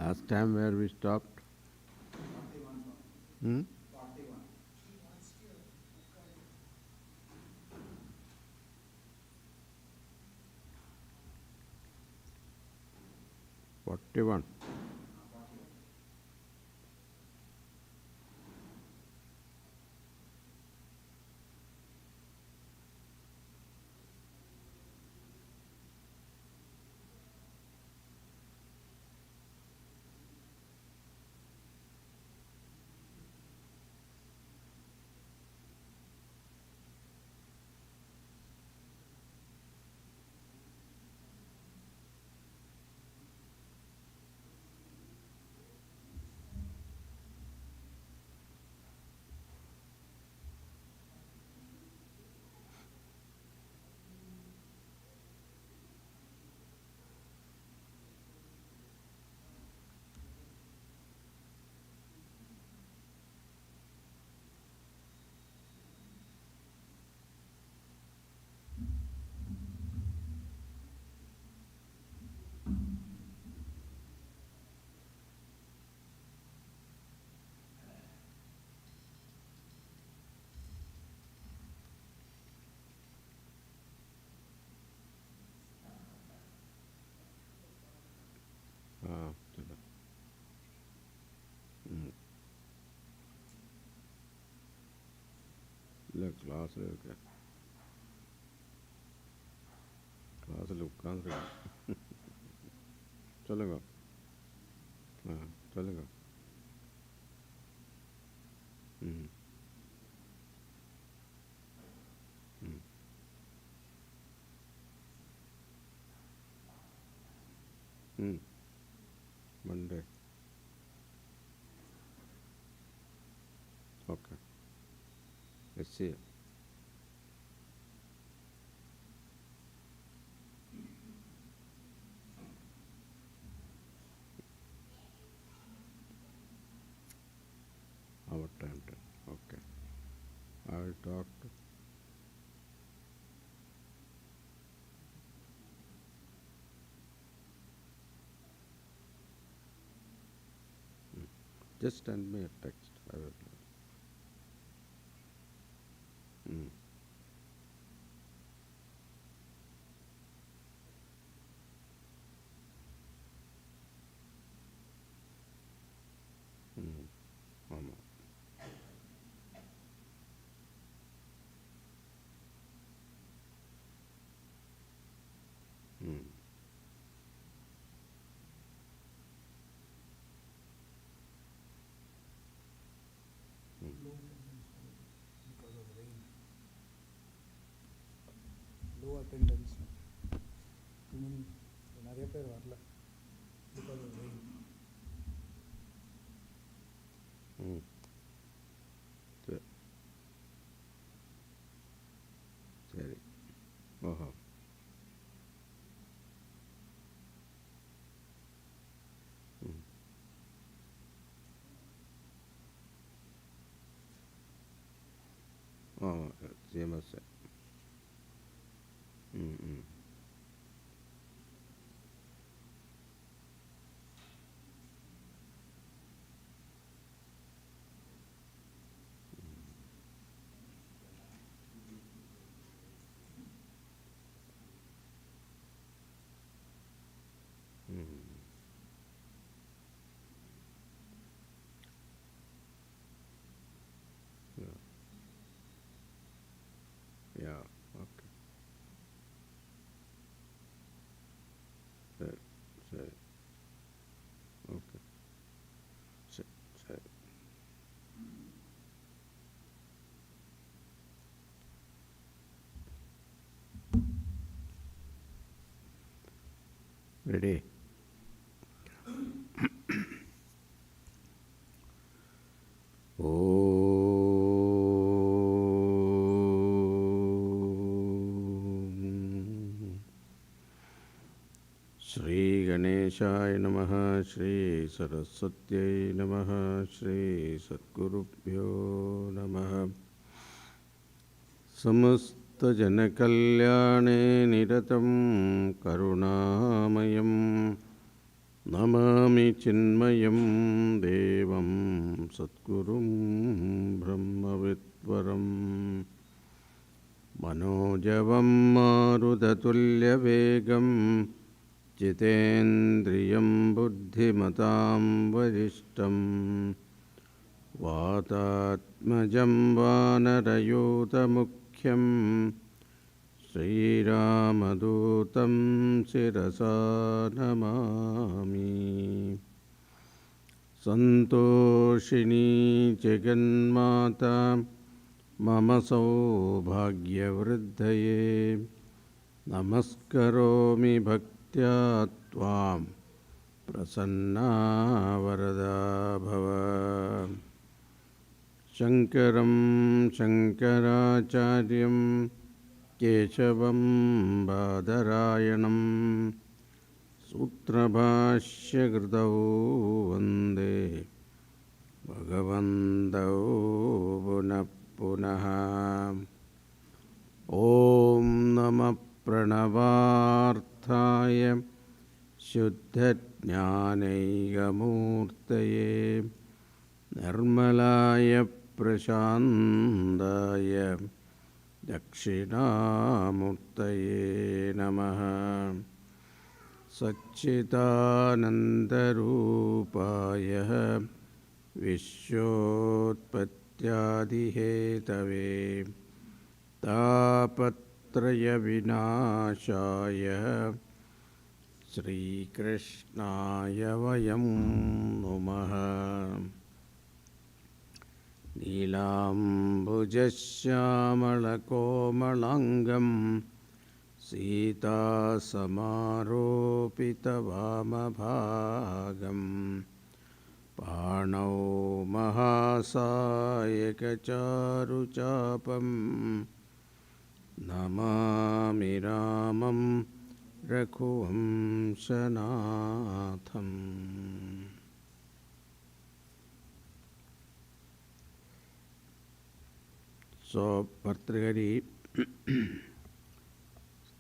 Last time where we stopped? 41. 41. चलो இல்லை கிளாஸில் இருக்க கிளாஸில் உட்காந்துருக்கேன். சொல்லுங்க. சொல்லுங்க. ம் ம் ம் Monday. Okay. Let's see. Our time. Okay. I will talk to. Just send me a text. I will. Mm. ஆமாம். ம் Low attendance because of rain. Low attendance. Too many. நிறைய பேர் வரல because of rain. ம் சரி சரி. ஓஹோ. ம் CMS. ம் ம் ம் Yeah. Okay. சரி சரி. ஓகே. சரி சரி. ரெடி. श्री गणेशाय नमः. श्री सरस्वत्यै नमः. श्री सद्गुरुभ्यो नमः. समस्तजनकल्याणे निरतं करुणामयं Namami Chinmayam Devam Satgurum Brahmavidvaram Manojavam Marudatulyavegam Jitendriyam Buddhimatam Varishtam Vatatmajam Vanarayutamukhyam Sri Ramadutam Sirasa Namami Santoshini Jaganmata Mama Saubhagyavriddhaye Namaskaromi Bhaktya Tvam Prasanna Varada Bhava Shankaram Shankaracharyam Keshavam Badarayanam Sutrabhashya Gridau Vande Bhagavandau Punah Punaha Om Namah Pranavarthaya Shuddha Jnanaigamurtaye Nirmalaya Prashandaya Dakshinamurtaye Namaha Satchitanandarupaya Vishwotpattyadihetave Tapatraya Vinashaya Sri Krishnaya Vayam Namaha Nilambujasyamalakomalangam Sita Samaropita Vamabhagam Panau Mahasayakacharuchapam Namami Ramam Raghuvamsanatham. So, Bhartrihari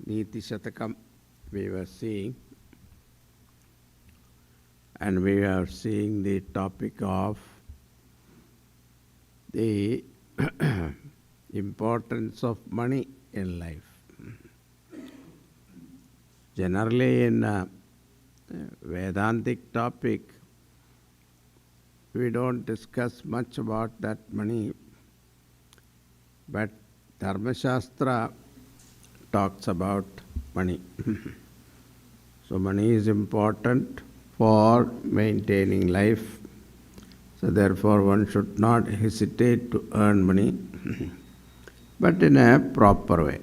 Niti Shatakam we were seeing, and we are seeing the topic of the importance of money in life. Generally in Vedantic topic, we don't discuss much about that money, but Dharma Shastra talks about money. So money is important for maintaining life. So therefore one should not hesitate to earn money, but in a proper way.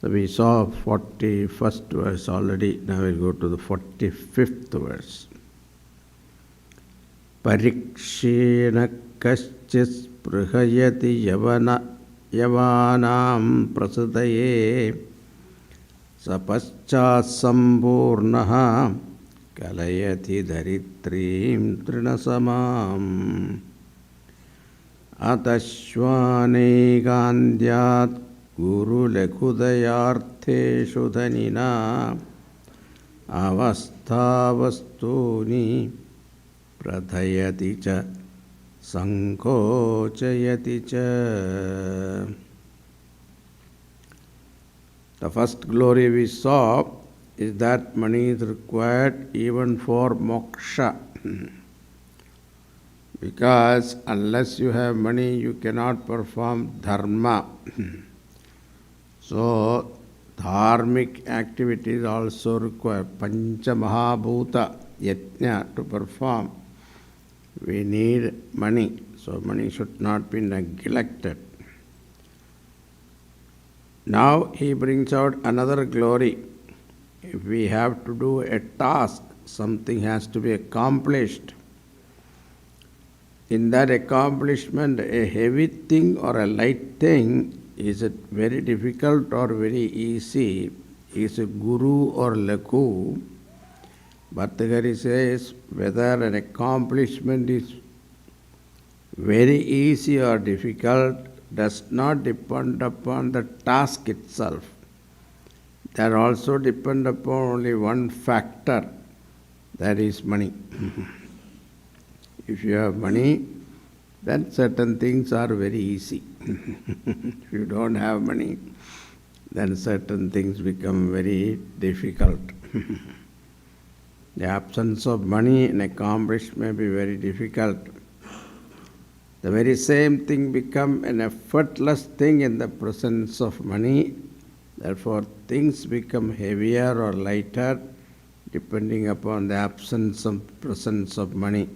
So we saw 41st verse already, now we'll go to the 45th verse. Parikshena kaschis prahayati yavanam prasadaye sapascha samburnaha kalayati dharitrim trinasamam atashvane gandyat guru lekhudayartheshu dhanina avasthavastuni pradhayati cha sankochayati cha. The first glory we saw is that money is required even for moksha. Because unless you have money, you cannot perform dharma. So, dharmic activities also require pancha mahabhuta yajna to perform. We need money, so money should not be neglected. Now he brings out another glory. If we have to do a task, something has to be accomplished. In that accomplishment, a heavy thing or a light thing, is it very difficult or very easy? Is it guru or laku? Bhartagari says whether an accomplishment is very easy or difficult does not depend upon the task itself. That also depend upon only one factor, That is money. If you have money, then certain things are very easy. If you don't have money, then certain things become very difficult. The absence of money and accomplish may be very difficult. The very same thing become an effortless thing in the presence of money. Therefore, things become heavier or lighter depending upon the absence of presence of money.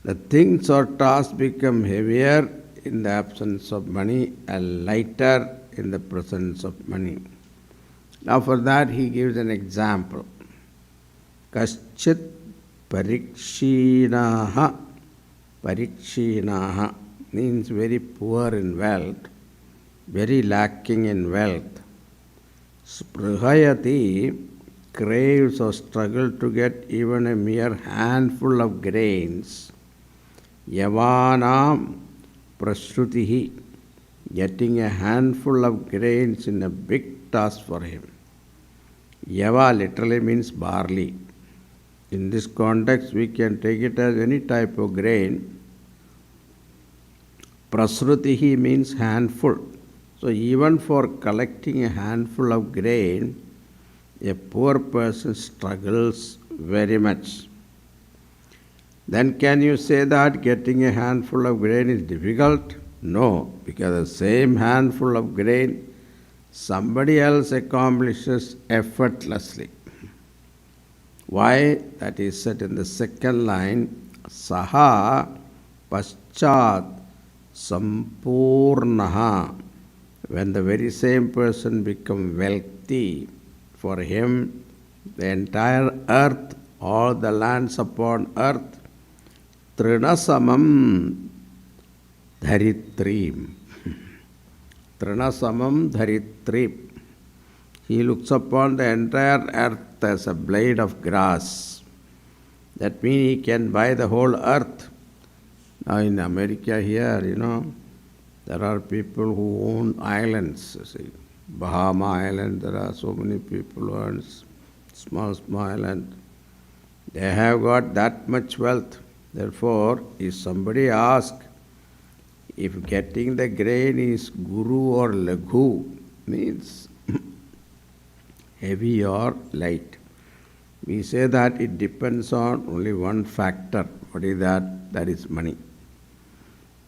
The things or tasks become heavier in the absence of money and lighter in the presence of money. Now for that he gives an example. Kaschit parikshinaha. Parikshinaha means very poor in wealth, very lacking in wealth. Sprihayati craves or struggles to get even a mere handful of grains. Yavanam prashrutihi, getting a handful of grains in a big task for him. Yava literally means barley. In this context, we can take it as any type of grain. Prasrutihi means handful. So even for collecting a handful of grain, a poor person struggles very much. Then can you say that getting a handful of grain is difficult? No, because the same handful of grain somebody else accomplishes effortlessly. Why? That is said in the second line, Saha Paschat Sampurnaha. When the very same person becomes wealthy, for him the entire earth, all the lands upon earth, Trinasamam Dharitrim. Trinasamam Dharitrim. He looks upon the entire earth as a blade of grass. That means he can buy the whole earth. Now in America here, there are people who own islands. See, Bahama Island, there are so many people who own small island. They have got that much wealth. Therefore, if somebody asks if getting the grain is guru or laghu, means heavy or light, we say that it depends on only one factor. What is that? That is money.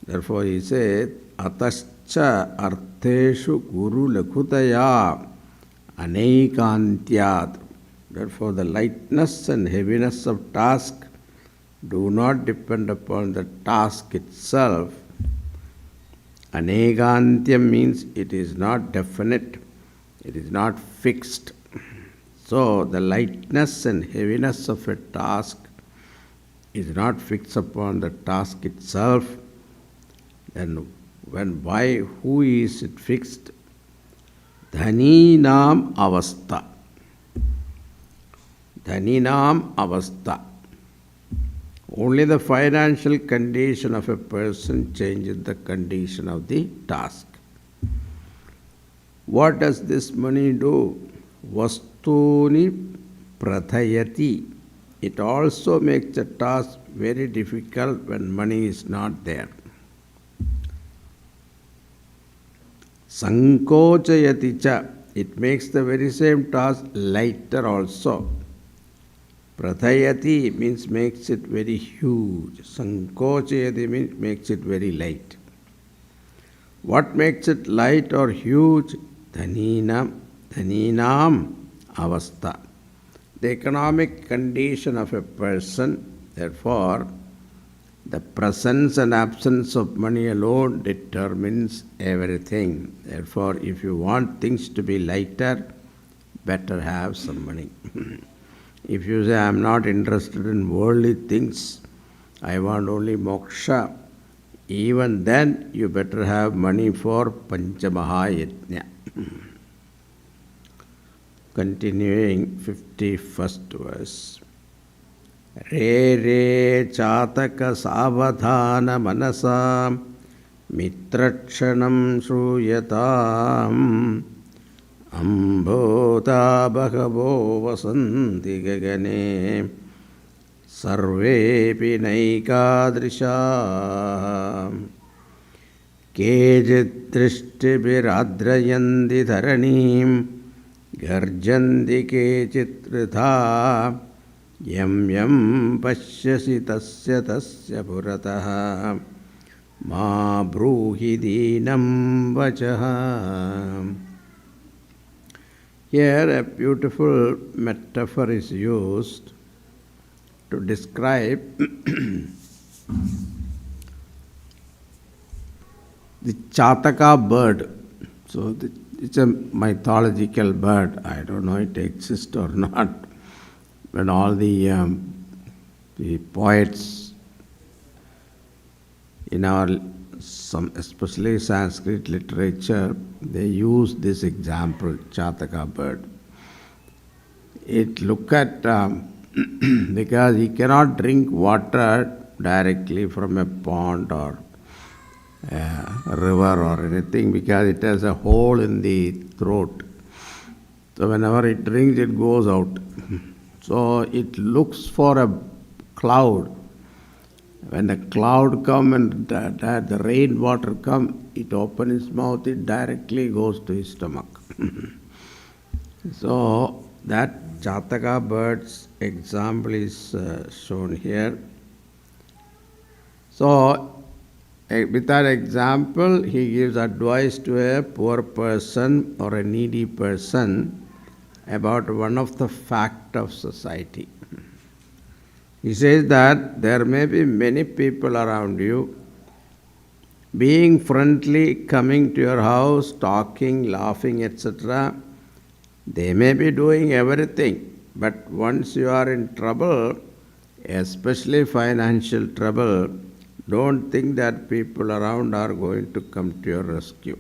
Therefore, he said, Atascha artheshu guru laghutaya aneikantyat. Therefore, the lightness and heaviness of task do not depend upon the task itself. Anegantyam means it is not definite, it is not fixed. So, the lightness and heaviness of a task is not fixed upon the task itself. Then, who is it fixed? Dhaninam avastha. Dhaninam avastha. Only the financial condition of a person changes the condition of the task. What does this money do? Vastuni prathayati. It also makes the task very difficult when money is not there. Sankochayati cha. It makes the very same task lighter also. Prathayati means makes it very huge. Sankochayati means makes it very light. What makes it light or huge? Dhaninam avastha. The economic condition of a person. Therefore, the presence and absence of money alone determines everything. Therefore, if you want things to be lighter, better have some money. If you say, I am not interested in worldly things, I want only moksha, even then you better have money for Panchamahayajna. Continuing 51st verse. Re re chataka savadhana manasa mitrakshanam shruyatam ambo Devata Bhagavo Vasanti Gagane Sarvepi Naikadrisha Kejit Drishtibiradrayandi Dharanim Garjandi Kechit Ritha Yam Yam Pashyasi Tasya Tasya Purataha Ma Bruhi Dinam Vachaha. Here a beautiful metaphor is used to describe the Chataka bird. So it's a mythological bird. I don't know it exists or not. But all the poets in our especially Sanskrit literature, they use this example, Chataka bird. It look at because he cannot drink water directly from a pond or a river or anything because it has a hole in the throat. So whenever it drinks, it goes out. So it looks for a cloud. When the cloud comes and the rainwater comes, it opens its mouth, it directly goes to his stomach. So that Chataka bird's example is shown here. So with that example, he gives advice to a poor person or a needy person about one of the facts of society. He says that there may be many people around you, being friendly, coming to your house, talking, laughing, etc. They may be doing everything, but once you are in trouble, especially financial trouble, don't think that people around are going to come to your rescue.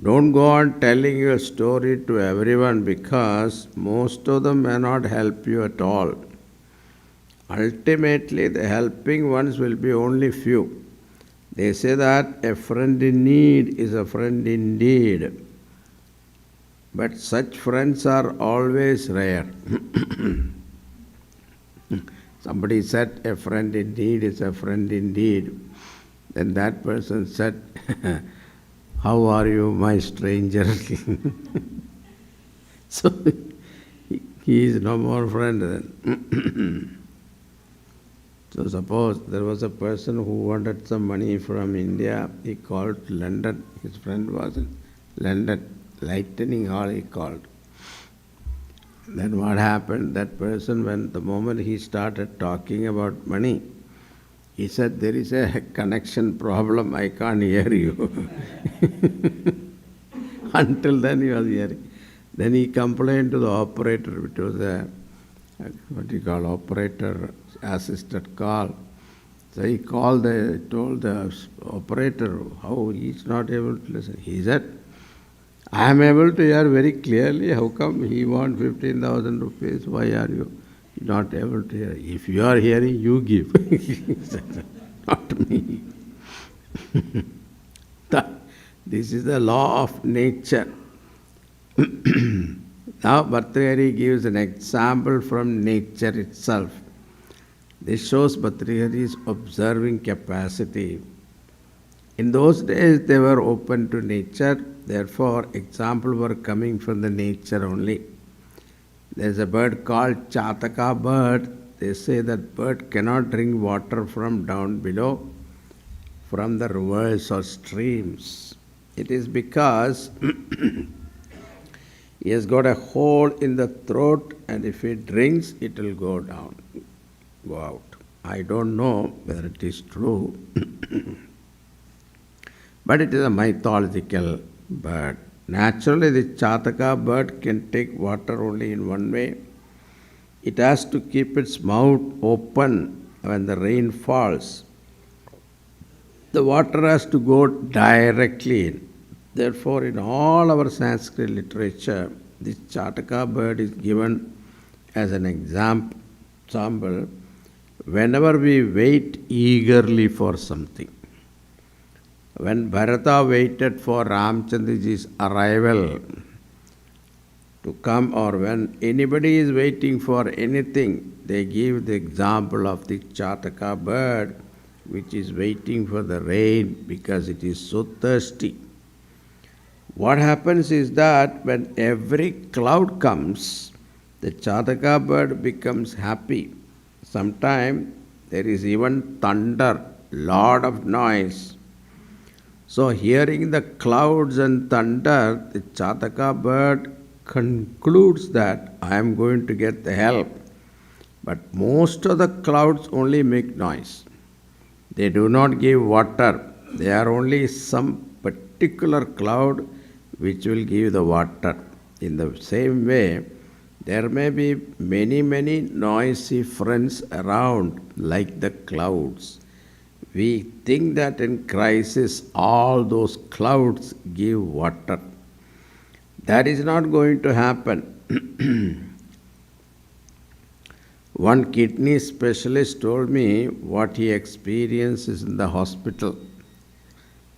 Don't go on telling your story to everyone because most of them may not help you at all. Ultimately, the helping ones will be only few. They say that a friend in need is a friend indeed. But such friends are always rare. Somebody said a friend in need is a friend indeed. Then that person said, how are you, my stranger? So he is no more friend then. So suppose there was a person who wanted some money from India, he called London. His friend was in London, Lightning Hall he called. Then what happened? That person, when the moment he started talking about money, he said, there is a connection problem, I can't hear you. Until then he was hearing. Then he complained to the operator, which was a, what do you call, operator assisted call. So he told the operator how he is not able to listen. He said, I am able to hear very clearly. How come he wants 15,000 rupees? Why are you not able to hear? If you are hearing, you give. Not me. This is the law of nature. Now Bhartrihari gives an example from nature itself. This shows Bhartrihari's observing capacity. In those days they were open to nature, therefore examples were coming from the nature only. There is a bird called Chataka bird. They say that bird cannot drink water from down below, from the rivers or streams. It is because he has got a hole in the throat, and if he drinks, it will go down, go out. I don't know whether it is true, but it is a mythological bird. Naturally, the Chataka bird can take water only in one way. It has to keep its mouth open when the rain falls. The water has to go directly in. Therefore, in all our Sanskrit literature, this Chataka bird is given as an example whenever we wait eagerly for something. When Bharata waited for Ramchandraji's arrival, to come, or when anybody is waiting for anything, they give the example of the Chataka bird which is waiting for the rain because it is so thirsty. What happens is that when every cloud comes, the Chataka bird becomes happy. Sometimes there is even thunder, lot of noise. So hearing the clouds and thunder, the Chataka bird concludes that I am going to get the help. But most of the clouds only make noise. They do not give water. They are only some particular cloud which will give the water. In the same way, there may be many, many noisy friends around like the clouds. We think that in crisis all those clouds give water. That is not going to happen. One kidney specialist told me what he experiences in the hospital.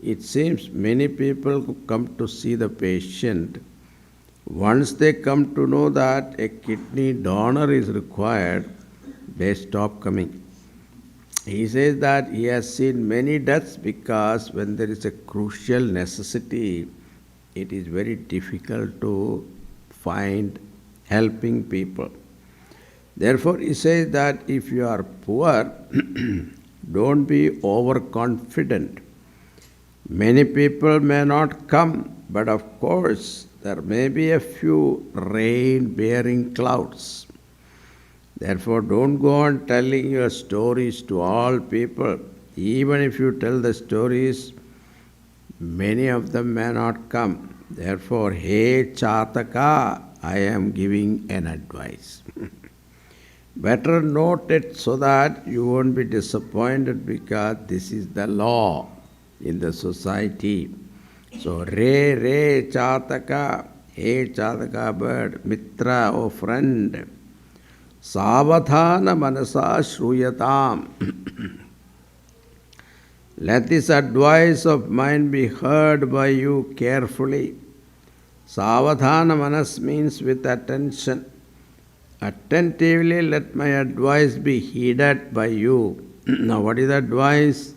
It seems many people who come to see the patient, once they come to know that a kidney donor is required, they stop coming. He says that he has seen many deaths because when there is a crucial necessity, it is very difficult to find helping people. Therefore, he says that if you are poor, don't be overconfident. Many people may not come, but of course, there may be a few rain-bearing clouds. Therefore, don't go on telling your stories to all people. Even if you tell the stories, many of them may not come. Therefore, hey Chataka, I am giving an advice. Better note it so that you won't be disappointed because this is the law in the society. So, re Chataka, hey Chataka bird, Mitra, oh friend, Savadhana manasa shruyatam. Let this advice of mine be heard by you carefully. Savadhana manas means with attention. Attentively let my advice be heeded by you. Now what is the advice?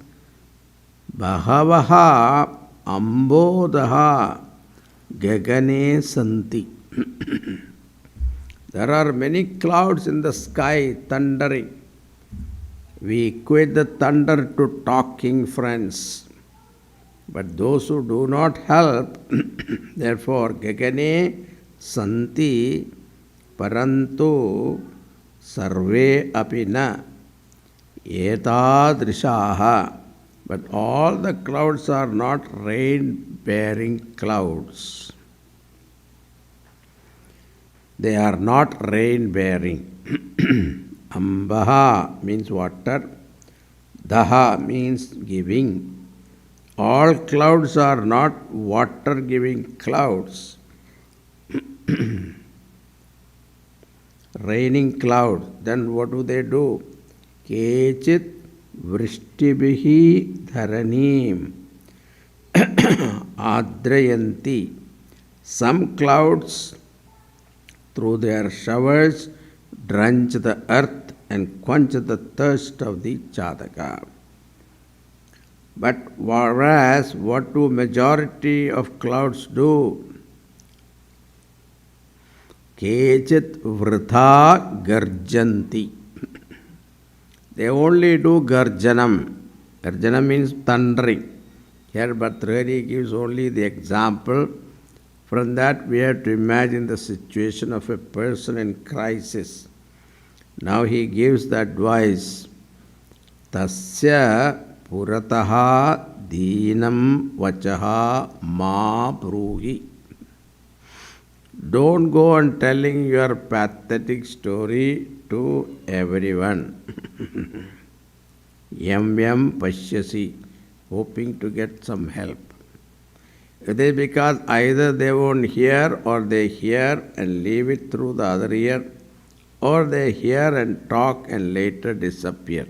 Bahavaha ambodaha gagane santi. There are many clouds in the sky thundering. We equate the thunder to talking friends. But those who do not help, therefore, gagane santi parantu sarve apina etadrishaha. But all the clouds are not rain-bearing clouds. They are not rain-bearing. Ambaha means water. Daha means giving. All clouds are not water-giving clouds. Raining clouds. Then what do? Kechit vrishtibihi dharanim adrayanti. Some clouds through their showers drench the earth and quench the thirst of the Chataka. But whereas what do majority of clouds do? Kechit vritha garjanti. They only do garjanam. Garjanam means thundering. Here Bhartrhari gives only the example. From that we have to imagine the situation of a person in crisis. Now he gives the advice. Tasya purataha deenam vachaha ma bruhi. Don't go on telling your pathetic story to everyone. Yam pashyasi, hoping to get some help. It is because either they won't hear or they hear and leave it through the other ear, or they hear and talk and later disappear.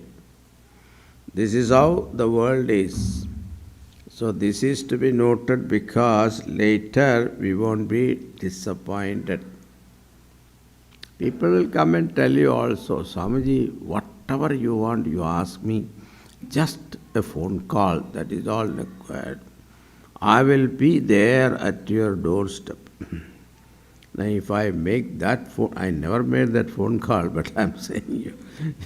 This is how the world is. So this is to be noted because later we won't be disappointed. People will come and tell you also, Swamiji, whatever you want, you ask me. Just a phone call, that is all required. I will be there at your doorstep. Now, if I make that phone, I never made that phone call, but I'm saying you,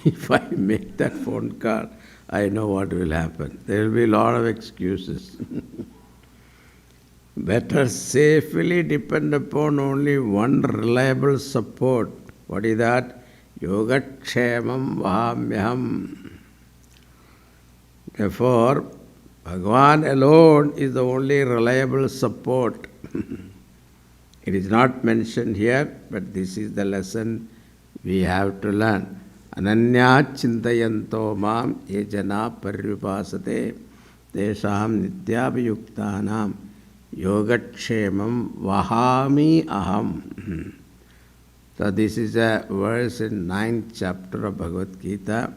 if I make that phone call, I know what will happen. There will be a lot of excuses. Better safely depend upon only one reliable support. What is that? Yogatkshamam vahamyam. Therefore, Bhagavan alone is the only reliable support. It is not mentioned here, but this is the lesson we have to learn. Ananya chintayanto mam ye jana paryupasate tesham nityabhayuktanam yogatshemam vahami aham. So this is a verse in 9th chapter of Bhagavad Gita,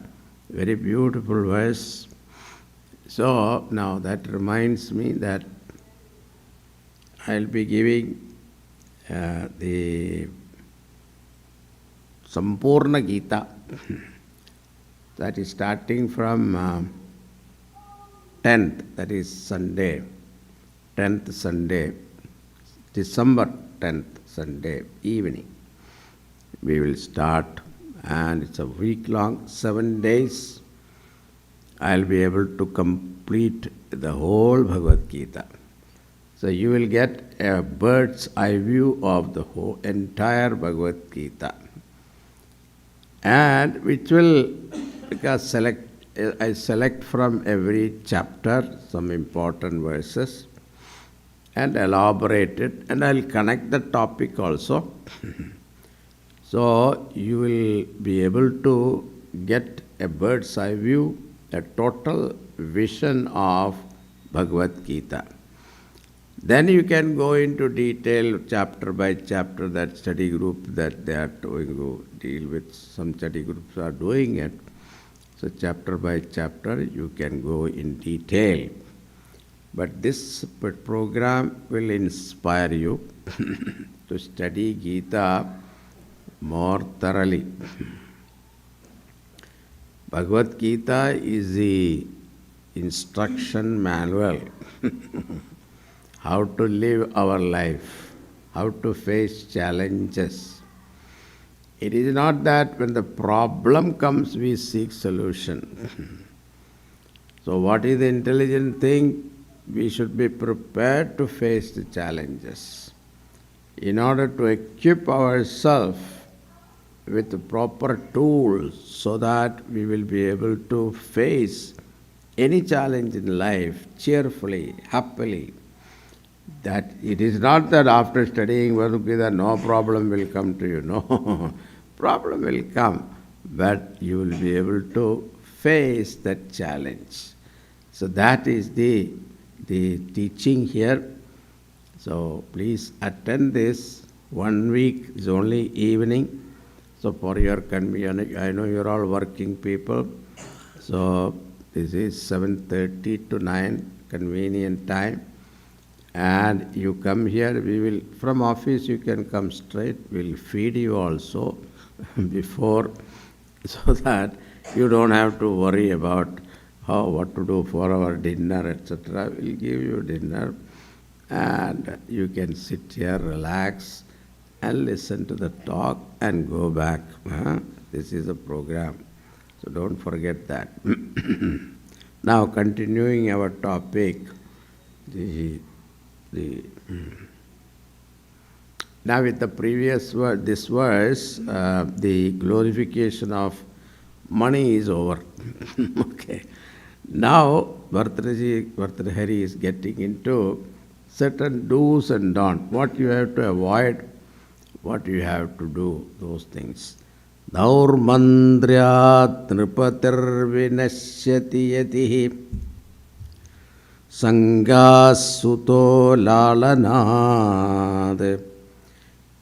very beautiful verse. So now that reminds me that I'll be giving the Sampurna Gita, that is starting from 10th, that is Sunday, 10th Sunday, December 10th Sunday evening. We will start, and it's a week long, 7 days. I'll be able to complete the whole Bhagavad Gita. So you will get a bird's eye view of the whole entire Bhagavad Gita, and which will, because I select from every chapter some important verses and elaborate it, and I'll connect the topic also. So you will be able to get a bird's eye view, a total vision of Bhagavad Gita. Then you can go into detail chapter by chapter, that study group that they are going to deal with. Some study groups are doing it. So chapter by chapter you can go in detail. But this program will inspire you to study Gita more thoroughly. Bhagavad Gita is the instruction manual. How to live our life, how to face challenges. It is not that when the problem comes we seek solution. So what is the intelligent thing? We should be prepared to face the challenges. In order to equip ourselves with the proper tools so that we will be able to face any challenge in life cheerfully, happily. That it is not that after studying Bhagavad Gita no problem will come to you. No, problem will come, but you will be able to face that challenge. So that is the teaching here. So please attend this. 1 week is only evening. So for your convenience, I know you're all working people. So this is 7:30 to 9 convenient time. And you come here, we will, from office you can come straight, we'll feed you also before, so that you don't have to worry about what to do for our dinner, etc. We'll give you dinner, and you can sit here, relax, and listen to the talk and go back. This is a program, so don't forget that. Now continuing our topic, now with the previous word, this verse, the glorification of money is over. Okay. Now Bhartrahari is getting into certain do's and don'ts. What you have to avoid, what you have to do, those things. Daurmandryat nripatir vinashyati yatihi Sangasuto lalanad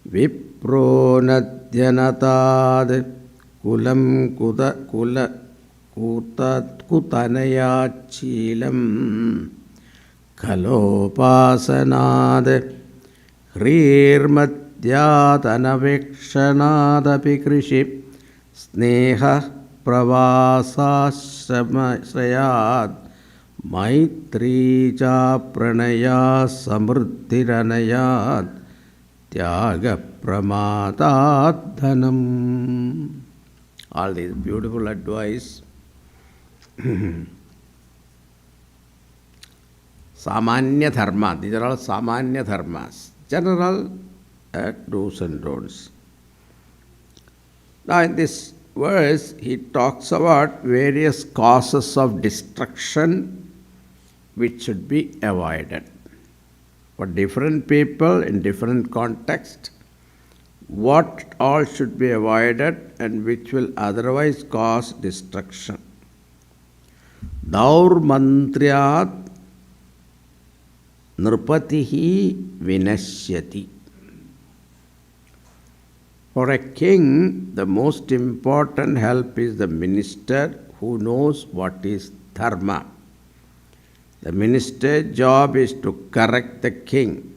Vipronadyanatad Kulam kutanayachilam Kalopasanad Hrirmat अद्यादनवेक्षणादपि कृषि स्नेहः प्रवासाश्रयात् मैत्री च प्रणया समृद्धिरनयात् त्यागप्रमादात् धनम्. All these beautiful advice. Samanya dharma, these are all samanya dharmas, general do's and don'ts. Now in this verse, he talks about various causes of destruction which should be avoided. For different people in different contexts, what all should be avoided and which will otherwise cause destruction. Daurmantriyat nrpatihi vinashyati. For a king, the most important help is the minister who knows what is dharma. The minister's job is to correct the king,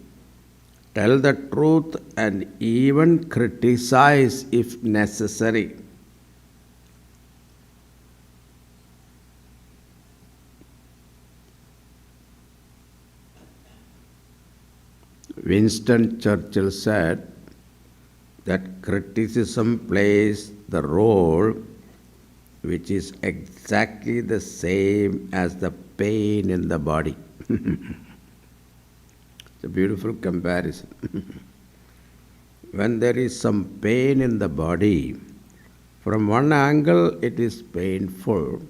tell the truth, and even criticize if necessary. Winston Churchill said that criticism plays the role which is exactly the same as the pain in the body. It's a beautiful comparison. When there is some pain in the body, from one angle it is painful,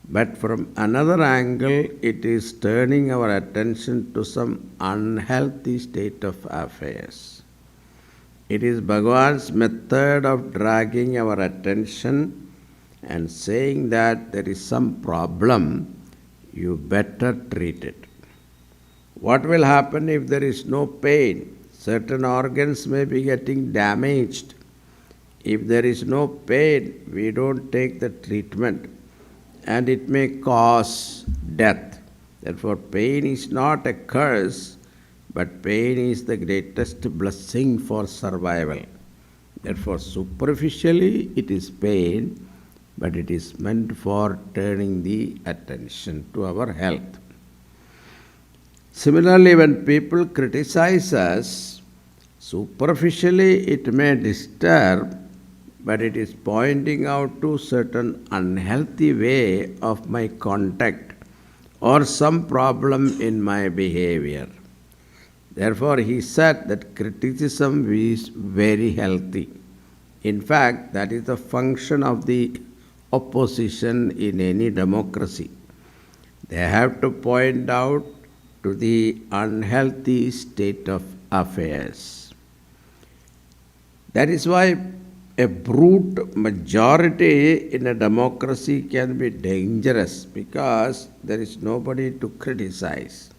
but from another angle it is turning our attention to some unhealthy state of affairs. It is Bhagavan's method of dragging our attention and saying that there is some problem, you better treat it. What will happen if there is no pain? Certain organs may be getting damaged. If there is no pain, we don't take the treatment, and it may cause death. Therefore, pain is not a curse, but pain is the greatest blessing for survival. Therefore, superficially it is pain, but it is meant for turning the attention to our health. Similarly, when people criticize us, superficially it may disturb, but it is pointing out to certain unhealthy way of my conduct or some problem in my behavior. Therefore, he said that criticism is very healthy. In fact, that is the function of the opposition in any democracy. They have to point out to the unhealthy state of affairs. That is why a brute majority in a democracy can be dangerous, because there is nobody to criticize.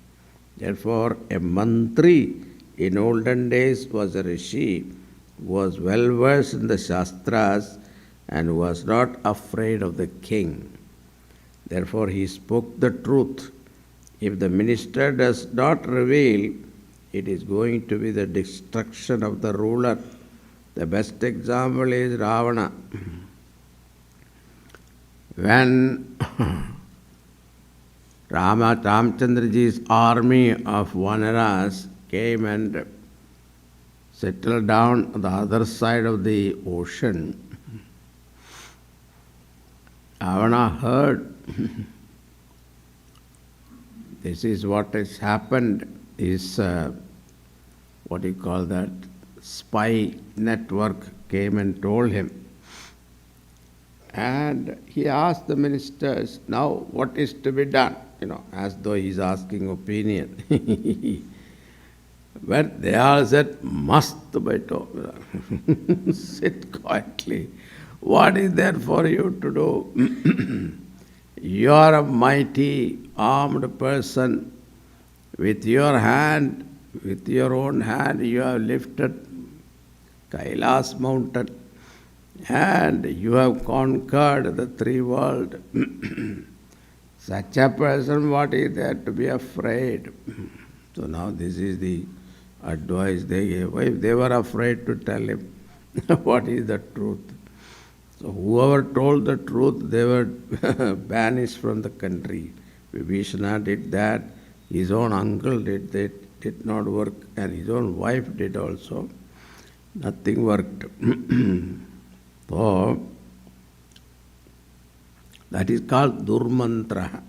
Therefore, a mantri in olden days was a rishi who was well versed in the Shastras and was not afraid of the king. Therefore, he spoke the truth. If the minister does not reveal, it is going to be the destruction of the ruler. The best example is Ravana. When Ramchandraji's army of Vanaras came and settled down on the other side of the ocean, Ravana heard this is what has happened, is what do you call that, spy network came and told him. And he asked the ministers, now what is to be done? As though he is asking opinion. But they all said, Mast baito. Sit quietly. What is there for you to do? You are a mighty, armed person. With your hand, with your own hand, you have lifted Kailas mountain, and you have conquered the three worlds. Such a person, what is there to be afraid? So now this is the advice they gave. Why? They were afraid to tell him what is the truth. So whoever told the truth, they were banished from the country. Vibhishana did that. His own uncle did not work, and his own wife did also. Nothing worked. So that is called durmantra.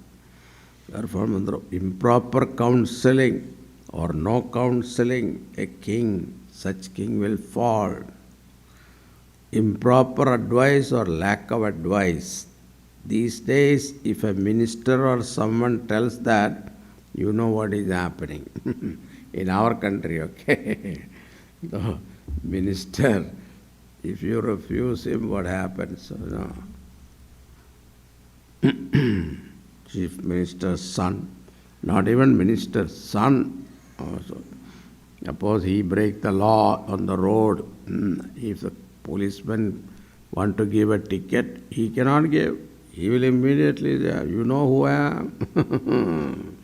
Therefore, improper counseling or no counseling, a king, such king will fall. Improper advice or lack of advice. These days, if a minister or someone tells that, you know what is happening. In our country, okay? The minister, if you refuse him, what happens? No. Chief minister's son, not even minister's son also. Suppose he break the law on the road, if the policeman want to give a ticket, he cannot give. He will immediately say, you know who I am?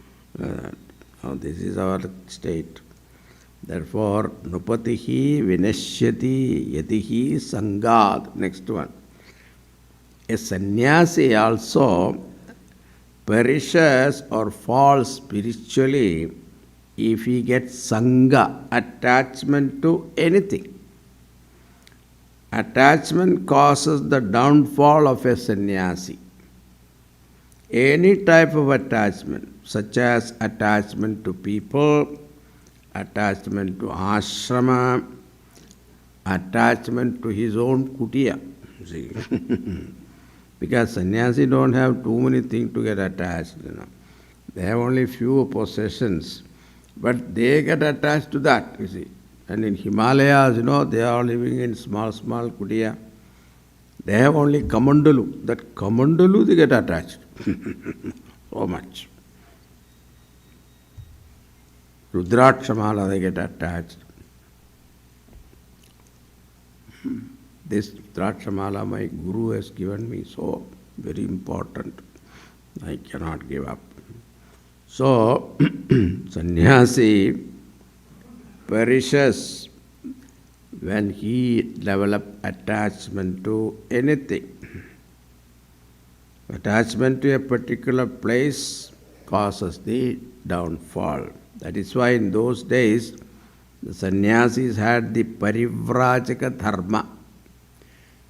This is our state. Therefore, nupatihi vinashyati yatihi sangad. Next one. A sannyasi also perishes or falls spiritually if he gets sangha, attachment to anything. Attachment causes the downfall of a sannyasi. Any type of attachment, such as attachment to people, attachment to ashrama, attachment to his own kutiya. See? Because sannyasi don't have too many things to get attached. They have only few possessions, but they get attached to that, you see. And in Himalayas, they are living in small kutiya. They have only kamandalu. That kamandalu they get attached. So much. Rudrakshamala they get attached. This Rudrakshamala my guru has given me, so very important. I cannot give up. So, sannyasi perishes when he develops attachment to anything. Attachment to a particular place causes the downfall. That is why in those days the sannyasis had the parivrajaka dharma.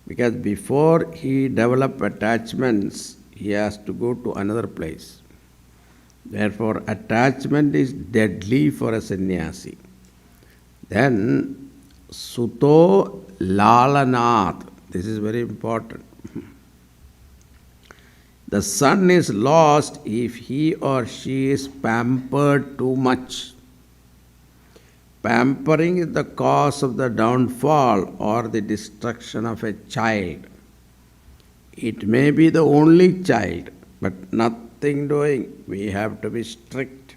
Because before he developed attachments, he has to go to another place. Therefore, attachment is deadly for a sannyasi. Then, suto lalanat. This is very important. The son is lost if he or she is pampered too much. Pampering is the cause of the downfall or the destruction of a child. It may be the only child, but nothing doing. We have to be strict.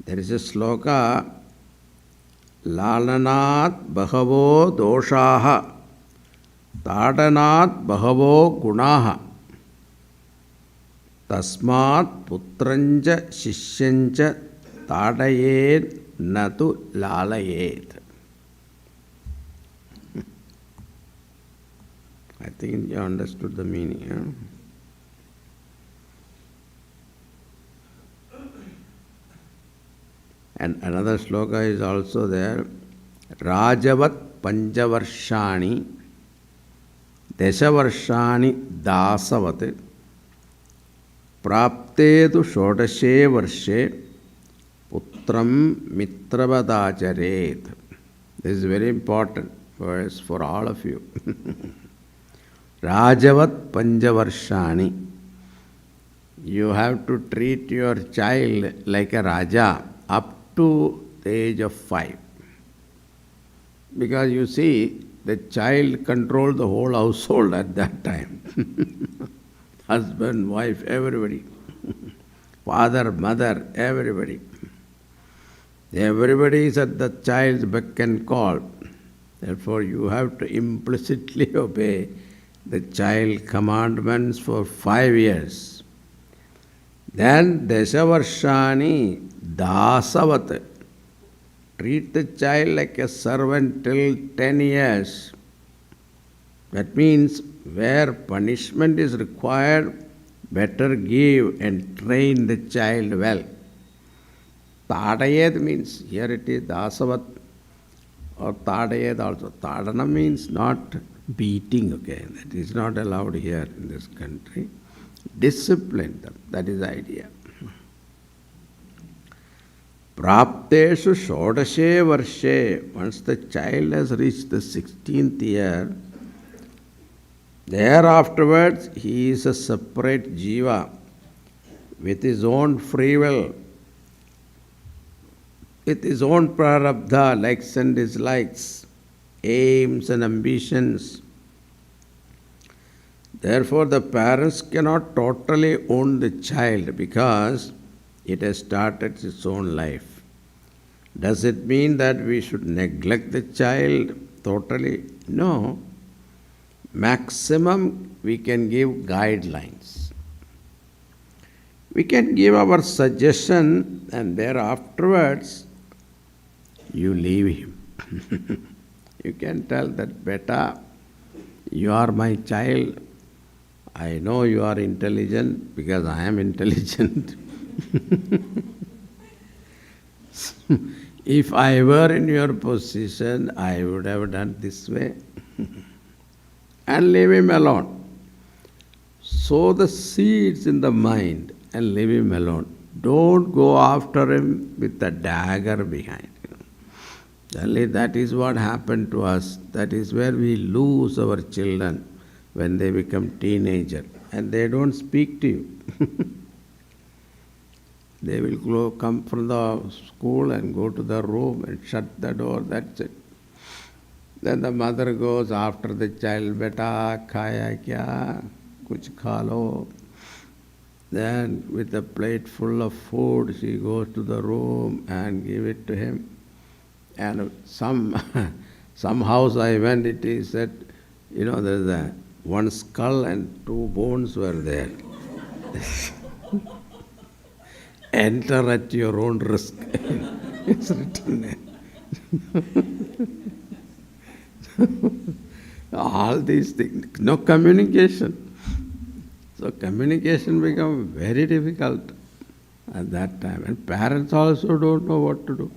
There is a sloka, Lalanat bahavo doshaha, Tadanat bahavo gunaha, Tasmat putranja shishyancha tadayet natu lalayet. I think you understood the meaning. And another sloka is also there. Rajavat panchavarshani deshavarshani dasavat praptedu shodashe varshe putram mitravadacharet. This is very important verse for all of you. Rajavat panchavarshani. You have to treat your child like a Raja up to the age of 5. Because you see, the child controlled the whole household at that time. Husband, wife, everybody. Father, mother, everybody. Everybody is at the child's beck and call. Therefore, you have to implicitly obey the child commandments for 5 years. Then, Deshavarshani dasavat. Treat the child like a servant till 10 years. That means where punishment is required, better give and train the child well. Tadayed means, here it is dasavat or tadayed also. Tadana means not beating, okay? That is not allowed here in this country. Discipline them, that is the idea. Prapteshu shodashe varshe, once the child has reached the 16th year, there afterwards he is a separate jiva with his own free will, with his own prarabdha, likes and dislikes, aims and ambitions. Therefore, the parents cannot totally own the child because it has started its own life. Does it mean that we should neglect the child totally? No. Maximum we can give guidelines. We can give our suggestion and thereafterwards you leave him. You can tell that, beta, you are my child. I know you are intelligent because I am intelligent. If I were in your position, I would have done this way. And leave him alone. Sow the seeds in the mind and leave him alone. Don't go after him with a dagger behind. Only that is what happened to us. That is where we lose our children when they become teenagers and they don't speak to you. They will come from the school and go to the room and shut the door, that's it. Then the mother goes after the child, beta, khaya kya, kuch kha lo. Then with a plate full of food, she goes to the room and give it to him. And some house I went, it is said, there's one skull and two bones were there. Enter at your own risk. It's written there. All these things, no communication. So communication becomes very difficult at that time. And parents also don't know what to do.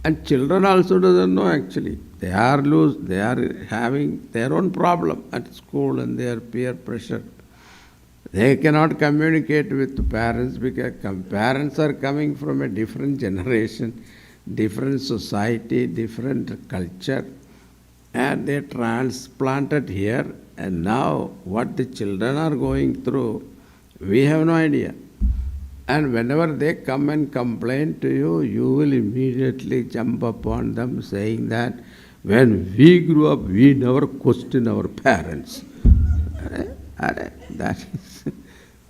And children also doesn't know actually. They are having their own problem at school and their peer pressure. They cannot communicate with the parents because parents are coming from a different generation, different society, different culture, and they transplanted here, and now what the children are going through, we have no idea. And whenever they come and complain to you, you will immediately jump upon them saying that when we grew up, we never questioned our parents.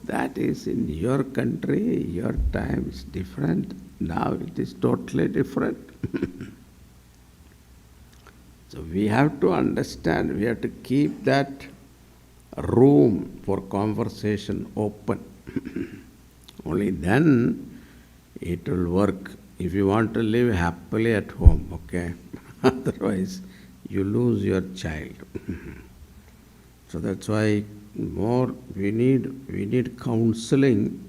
That is in your country, your time is different. Now it is totally different. So we have to understand, we have to keep that room for conversation open. Only then it will work. If you want to live happily at home, okay? Otherwise, you lose your child. So that's why we need counseling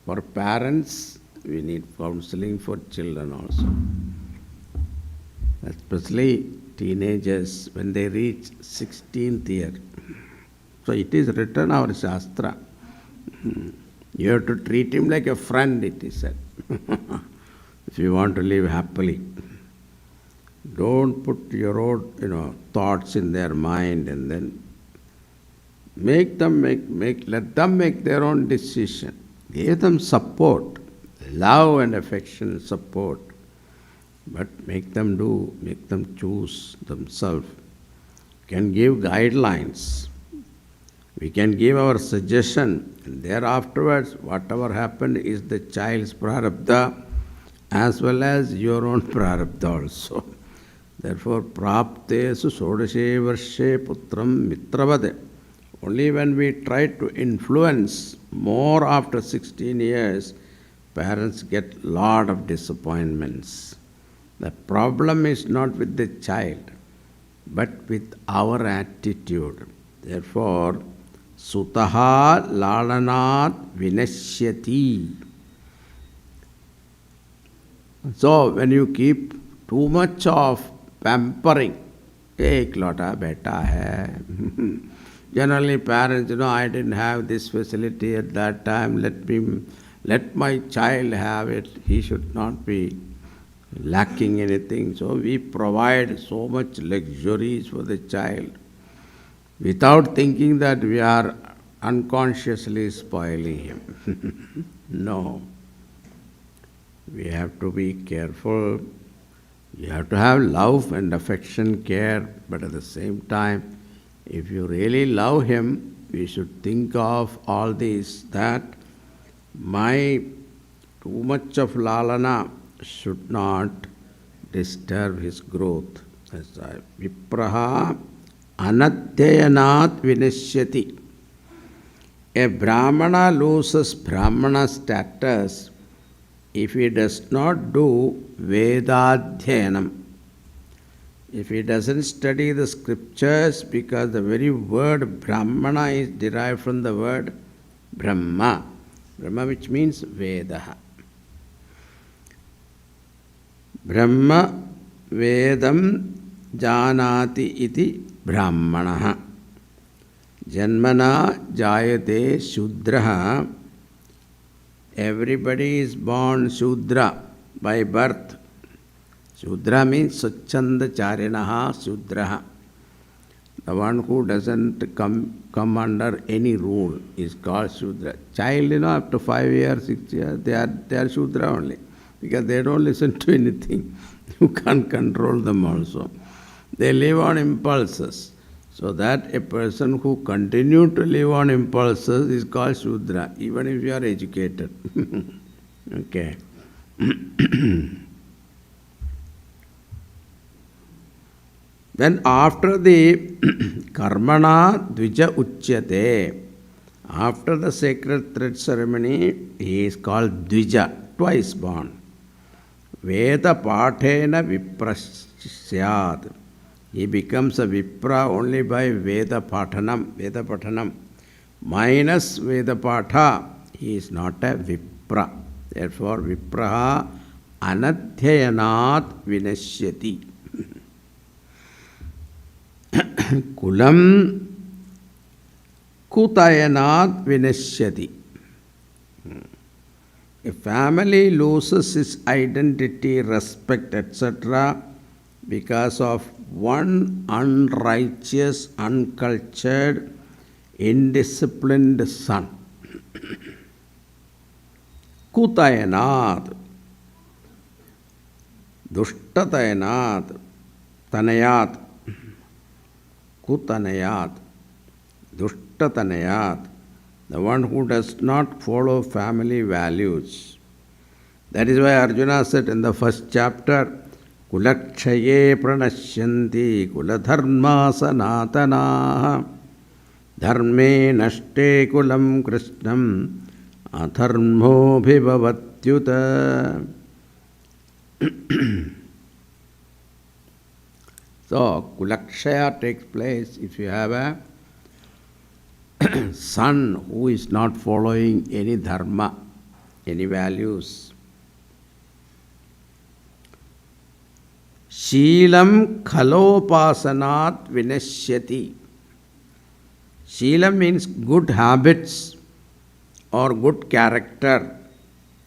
for parents. We need counseling for children also. Especially teenagers when they reach 16th year. So it is written our Shastra. You have to treat him like a friend, it is said. If you want to live happily. Don't put your own thoughts in their mind and then let them make their own decision. Give them support, love and affection, support. But make them choose themselves. Can give guidelines. We can give our suggestion, and thereafterwards, whatever happened is the child's prarabdha as well as your own prarabdha also. Therefore, praptesu sodashe varshe putram mitravade. Only when we try to influence more after 16 years, parents get lot of disappointments. The problem is not with the child, but with our attitude. Therefore, sutaha lalanat vinashyati. So, when you keep too much of pampering, ek lota beta hai. Generally, parents, I didn't have this facility at that time. Let my child have it. He should not be lacking anything. So we provide so much luxuries for the child without thinking that we are unconsciously spoiling him. No. We have to be careful. You have to have love and affection, care, but at the same time, if you really love him, we should think of all this, that my too much of lalana should not disturb his growth. That's why vipraha anadhyayanat vinashyati. A Brahmana loses Brahmana status if he does not do Vedadhyanam. If he doesn't study the scriptures, because the very word Brahmana is derived from the word Brahma. Brahma, which means Vedaha. Brahma Vedam Janati iti Brahmanaha. Janmana Jayate Shudraha. Everybody is born Shudra by birth. Shudra means Swachchanda Charinaha Shudraha. The one who doesn't come under any rule is called Shudra. Child, up to 5 years, 6 years, they are Shudra only, because they don't listen to anything. You can't control them also. They live on impulses. So that a person who continues to live on impulses is called Shudra, even if you are educated. Okay. Then after the karmana dvija uchyate, after the sacred thread ceremony, he is called dvija, twice born. Veda pathena viprasyad. He becomes a vipra only by Veda Pathanam. Minus Veda Patha, he is not a vipra. Therefore, vipraha anadhyayanat vinashyati. Kulam kutayanat vinashyati. A family loses its identity, respect, etc. because of one unrighteous, uncultured, indisciplined son. Kutayanat, Dushtatayanat, Tanayat, Kutanayat, Dushtatayanat, the one who does not follow family values. That is why Arjuna said in the first chapter, Kulakshaye pranashyanti kuladharma sanatanaha dharme nashte kulam krishnam adharmo bhivavatyuta. So, Kulakshaya takes place if you have a son who is not following any dharma, any values. Sheelam khalopasanat vinashyati. Sheelam means good habits or good character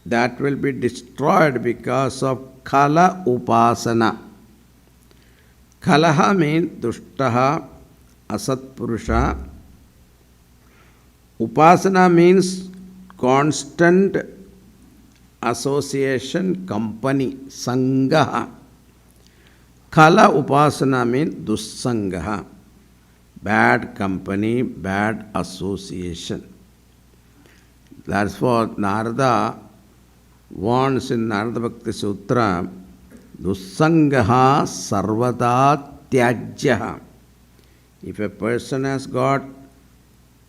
that will be destroyed because of khala upasana. Khalaha means dushtaha, asatpurusha. Upasana means constant association, company, sangaha. Kala upasana means dussangaha, bad company, bad association. That's what Narada warns in Narada Bhakti Sutra, dussangaha sarvada tyajyaha. If a person has got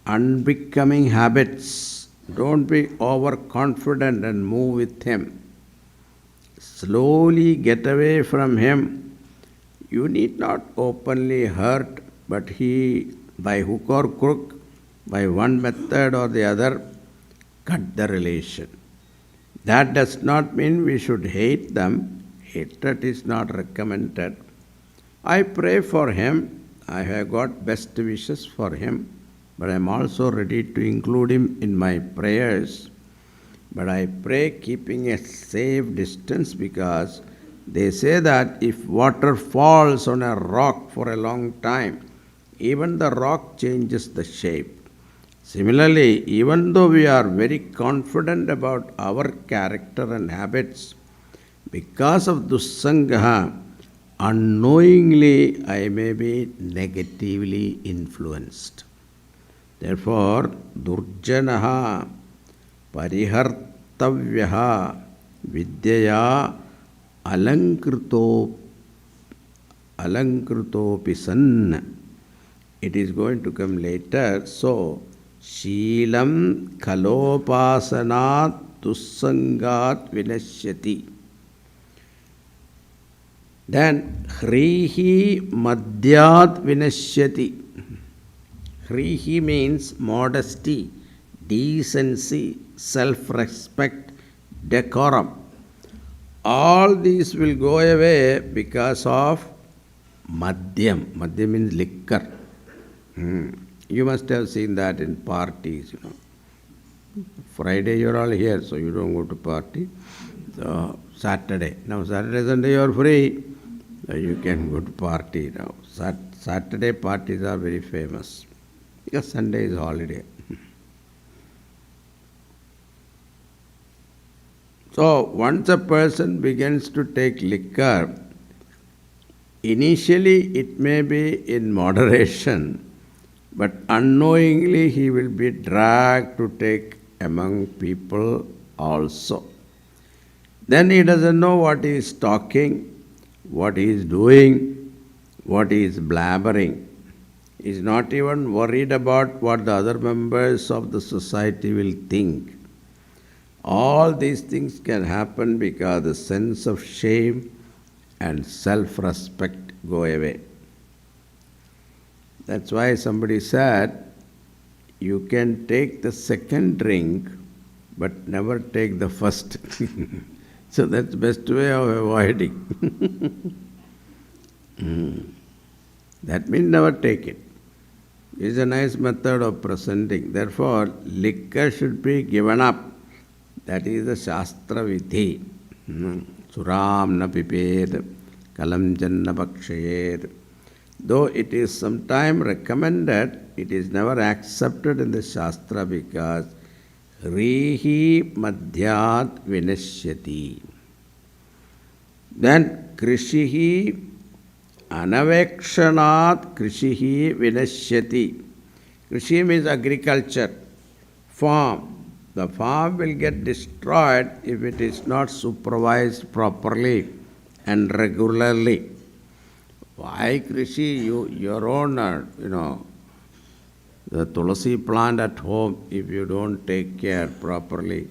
unbecoming habits Don't be overconfident and move with him. Slowly get away from him. You need not openly hurt, but he, by hook or crook, by one method or the other, cut the relation. That does not mean we should hate them. Hatred is not recommended. I pray for him. I have got best wishes for him, but I am also ready to include him in my prayers. But I pray keeping a safe distance, because they say that if water falls on a rock for a long time, even the rock changes the shape. Similarly, even though we are very confident about our character and habits, because of Dussanga, unknowingly I may be negatively influenced. Therefore, Durjanaha Parihartavyaha Vidyaya Alankrito Alankritopisan. It is going to come later. So, Sheelam Kalopasanat Dussangat Vinashyati. Then Hrihi Madhyat Vinashyati. Hrihi means modesty, decency, self-respect, decorum. All these will go away because of Madhyam. Madhyam means liquor. You must have seen that in parties, Friday you are all here, so you don't go to party. So Saturday. Now Saturday, Sunday you are free. So you can go to party now. Saturday parties are very famous because Sunday is holiday. So once a person begins to take liquor, initially it may be in moderation, but unknowingly he will be dragged to take among people also. Then he doesn't know what he is talking, what he is doing, what he is blabbering. He is not even worried about what the other members of the society will think. All these things can happen because the sense of shame and self-respect go away. That's why somebody said, you can take the second drink, but never take the first. So that's the best way of avoiding. That means never take it. It's a nice method of presenting. Therefore, liquor should be given up. That is the Shastra Vidhi. Suram na piped, kalam janna pakshayed. Though it is sometime recommended, it is never accepted in the Shastra because Rihi Madhyat Vinashyati. Then Krishihi Anavekshanat Krishihi Vinashyati. Krishi means agriculture, farm. The farm will get destroyed if it is not supervised properly and regularly. Why Krishi? Your own, the tulasi plant at home, if you don't take care properly,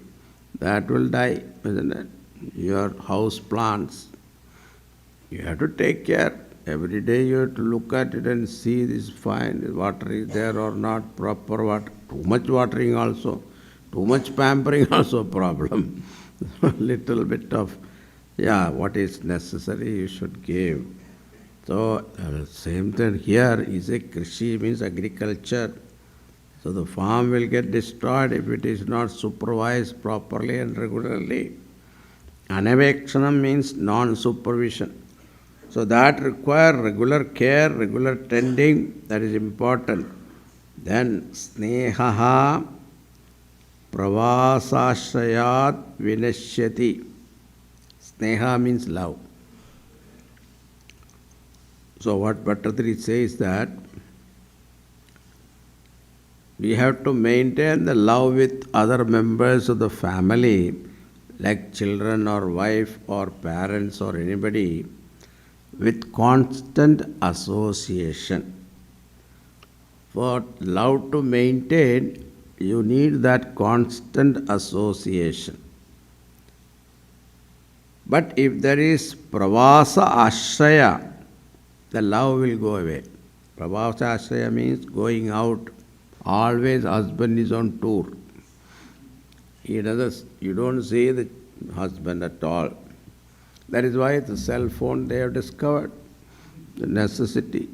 that will die, isn't it? Your house plants, you have to take care. Every day you have to look at it and see this fine, water is there or not, proper water. Too much watering also, too much pampering also problem. Little bit of, what is necessary you should give. So, same thing here is a Krishi means agriculture. So the farm will get destroyed if it is not supervised properly and regularly. Anavekshanam means non-supervision. So that requires regular care, regular tending, that is important. Then snehaha pravasashrayat vinashyati. Sneha means love. So what Bhattacharya says that we have to maintain the love with other members of the family, like children or wife or parents or anybody, with constant association. For love to maintain, You need that constant association. But if there is pravasa ashraya, the love will go away. Pravasa ashraya means going out. Always husband is on tour. You don't see the husband at all. That is why the cell phone they have discovered the necessity.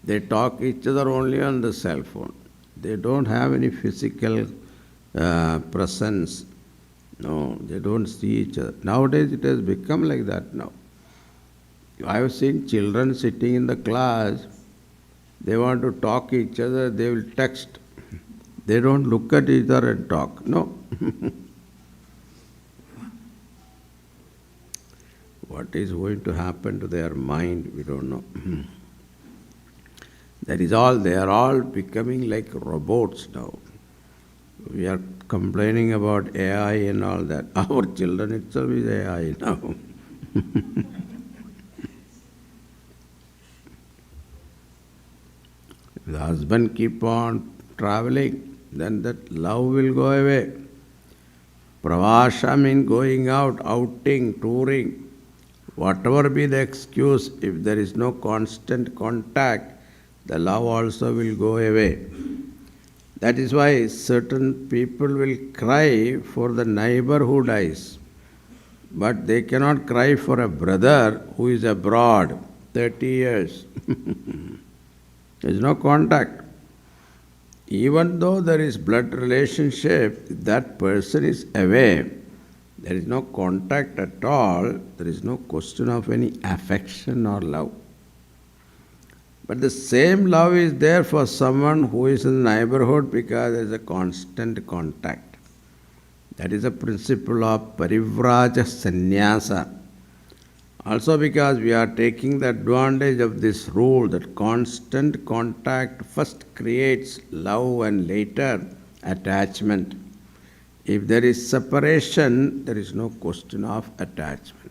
They talk each other only on the cell phone. They don't have any physical presence. No, they don't see each other. Nowadays it has become like that now. I have seen children sitting in the class, they want to talk each other, they will text. They don't look at each other and talk. No. What is going to happen to their mind, we don't know. That is all, they are all becoming like robots now. We are complaining about AI and all that. Our children itself is AI now. If the husband keep on traveling, then that love will go away. Pravasha means going out, outing, touring. Whatever be the excuse, if there is no constant contact, the love also will go away. That is why certain people will cry for the neighbor who dies, but they cannot cry for a brother who is abroad 30 years. There is no contact. Even though there is blood relationship, if that person is away, there is no contact at all, there is no question of any affection or love. But the same love is there for someone who is in the neighborhood because there is a constant contact. That is a principle of parivraja sannyasa. Also because we are taking the advantage of this rule that constant contact first creates love and later attachment. If there is separation, there is no question of attachment.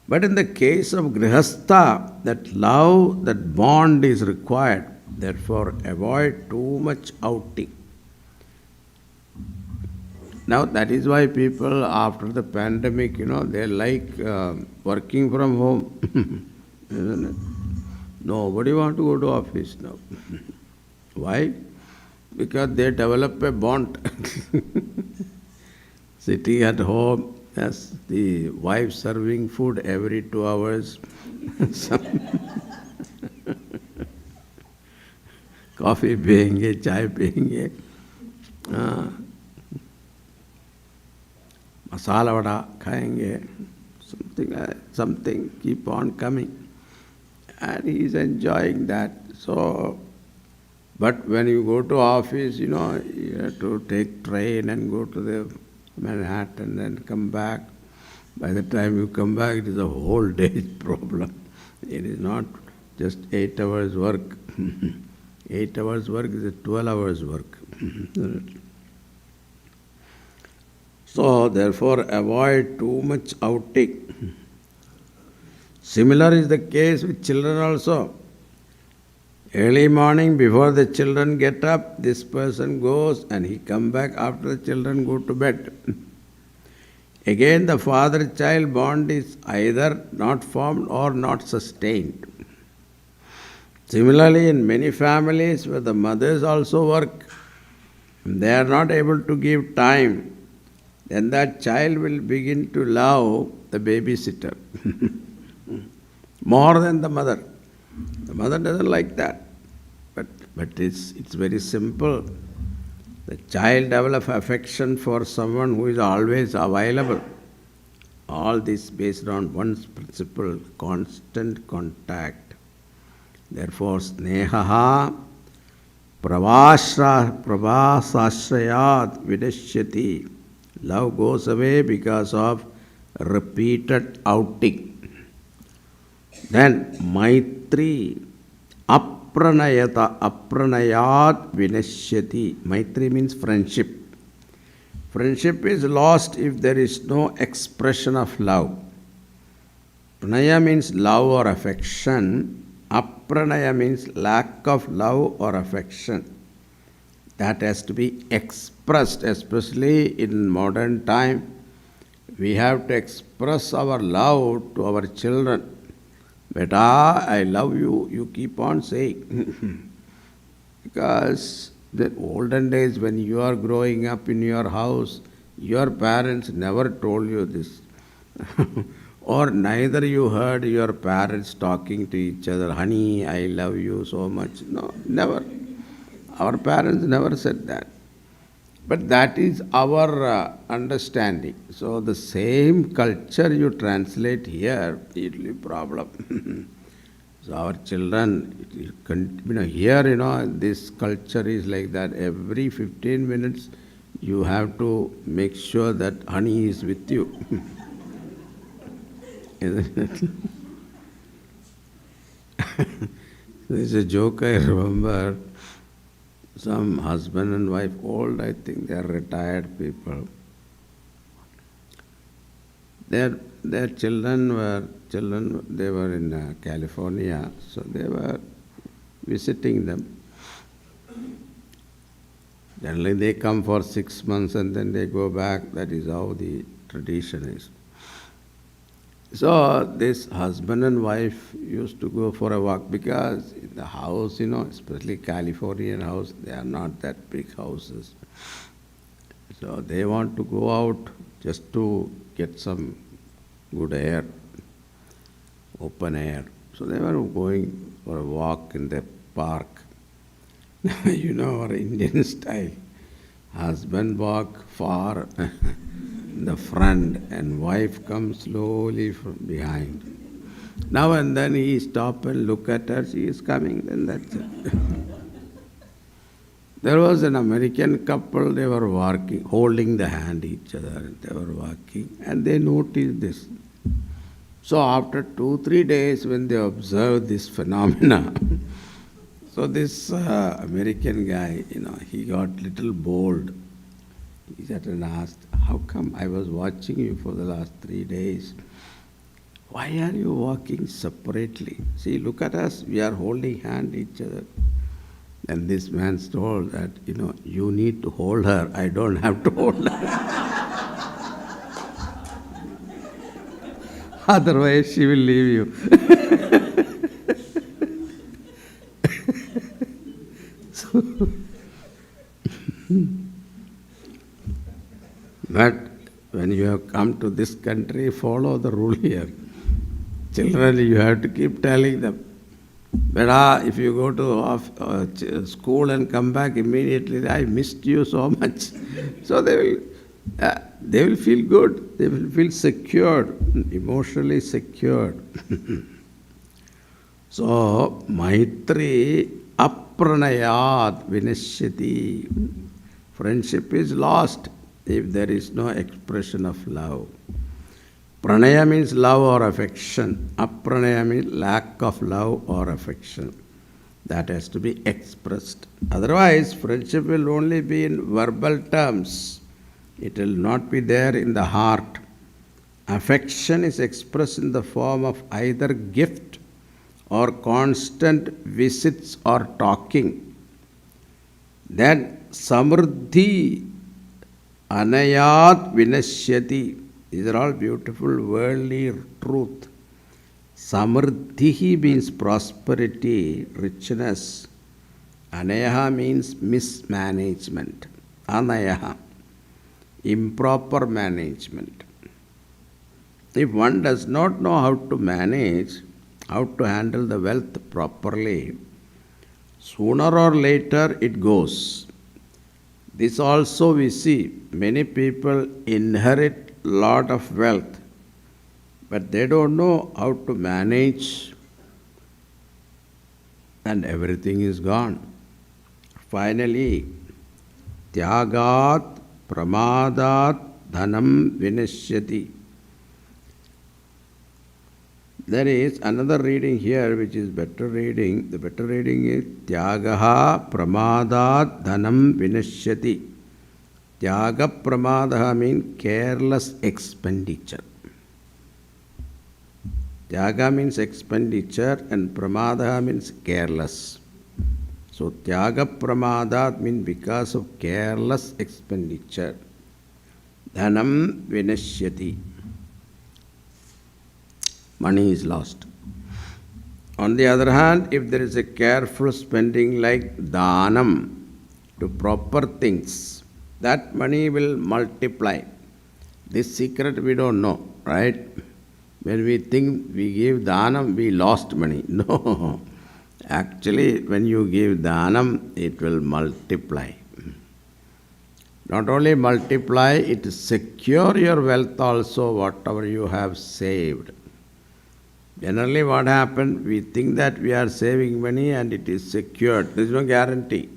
But in the case of grihastha, that love, that bond is required. Therefore, avoid too much outing. Now, that is why people after the pandemic, they like working from home. Isn't it? Nobody want to go to office now. Why? Because they develop a bond. Sitting at home, yes, the wife serving food every 2 hours. Coffee piyenge, chai piyenge. Masala vada khayenge. Something keep on coming. And he is enjoying that. So, but when you go to office, you have to take train and go to the Manhattan and come back. By the time you come back, it is a whole day's problem. It is not just 8 hours work. 8 hours work is a 12 hours work. So, therefore, avoid too much outing. Similar is the case with children also. Early morning, before the children get up, this person goes and he come back after the children go to bed. Again, the father-child bond is either not formed or not sustained. Similarly, in many families where the mothers also work, they are not able to give time, then that child will begin to love the babysitter more than the mother. The mother doesn't like that. But it's very simple. The child develops affection for someone who is always available. All this based on one principle, constant contact. Therefore, snehaha pravasashrayat vidashyati. Love goes away because of repeated outing. Then, maitri, apranayat vinashyati. Maitri means friendship. Friendship is lost if there is no expression of love. Pranaya means love or affection. Apranaya means lack of love or affection. that has to be expressed, especially in modern time. We have to express our love to our children. Beta, I love you, you keep on saying. Because the olden days when you are growing up in your house, your parents never told you this. Or neither you heard your parents talking to each other, honey, I love you so much. No, never. Our parents never said that. But that is our understanding. So the same culture you translate here, it will be problem. So our children, here, this culture is like that. Every 15 minutes, you have to make sure that honey is with you. Isn't it? There's a joke I remember. Some husband and wife, old, I think they are retired people. Their children they were in California, so they were visiting them. Generally they come for 6 months and then they go back. That is how the tradition is. So this husband and wife used to go for a walk because in the house, especially Californian house, they are not that big houses. So they want to go out just to get some good air, open air. So they were going for a walk in the park. Our Indian style. Husband walk far in the front and wife comes slowly from behind. Now and then he stop and look at her, she is coming, then that's it. There was an American couple, they were walking, holding the hand each other, they were walking, and they noticed this. So after 2-3 days, when they observed this phenomena, so this American guy, he got little bold. He sat and asked, how come I was watching you for the last 3 days? Why are you walking separately? See, look at us, we are holding hand each other. And this man told that, you need to hold her, I don't have to hold her. Otherwise she will leave you. But when you have come to this country, follow the rule here. Children, you have to keep telling them. But if you go to school and come back immediately, I missed you so much. So they will feel good. They will feel secured, emotionally secured. So, Maitri apranayat vinashyati. Friendship is lost if there is no expression of love. Pranaya means love or affection. Apranaya means lack of love or affection. That has to be expressed. Otherwise, friendship will only be in verbal terms. It will not be there in the heart. Affection is expressed in the form of either gift or constant visits or talking. Then samruddhi anayat vinashyati. These are all beautiful worldly truth. Samruddhi means prosperity, richness. Anayaha means mismanagement. Anayaha, improper management. If one does not know how to manage, how to handle the wealth properly, sooner or later it goes. This also we see, many people inherit lot of wealth, but they don't know how to manage, and everything is gone. Finally, tyagat pramadat dhanam vinashyati. There is another reading here which is better reading. The better reading is tyagaha pramadat dhanam vinashyati. Tyaga pramadaha means careless expenditure. Tyaga means expenditure and pramadaha means careless. So tyaga pramadat means because of careless expenditure. Dhanam vinashyati. Money is lost. On the other hand, if there is a careful spending like dhanam to proper things, that money will multiply. This secret we don't know, right? When we think we give dhanam, we lost money. No. Actually, when you give dhanam, it will multiply. Not only multiply, it secure your wealth also, whatever you have saved. Generally, what happens, we think that we are saving money and it is secured. There is no guarantee.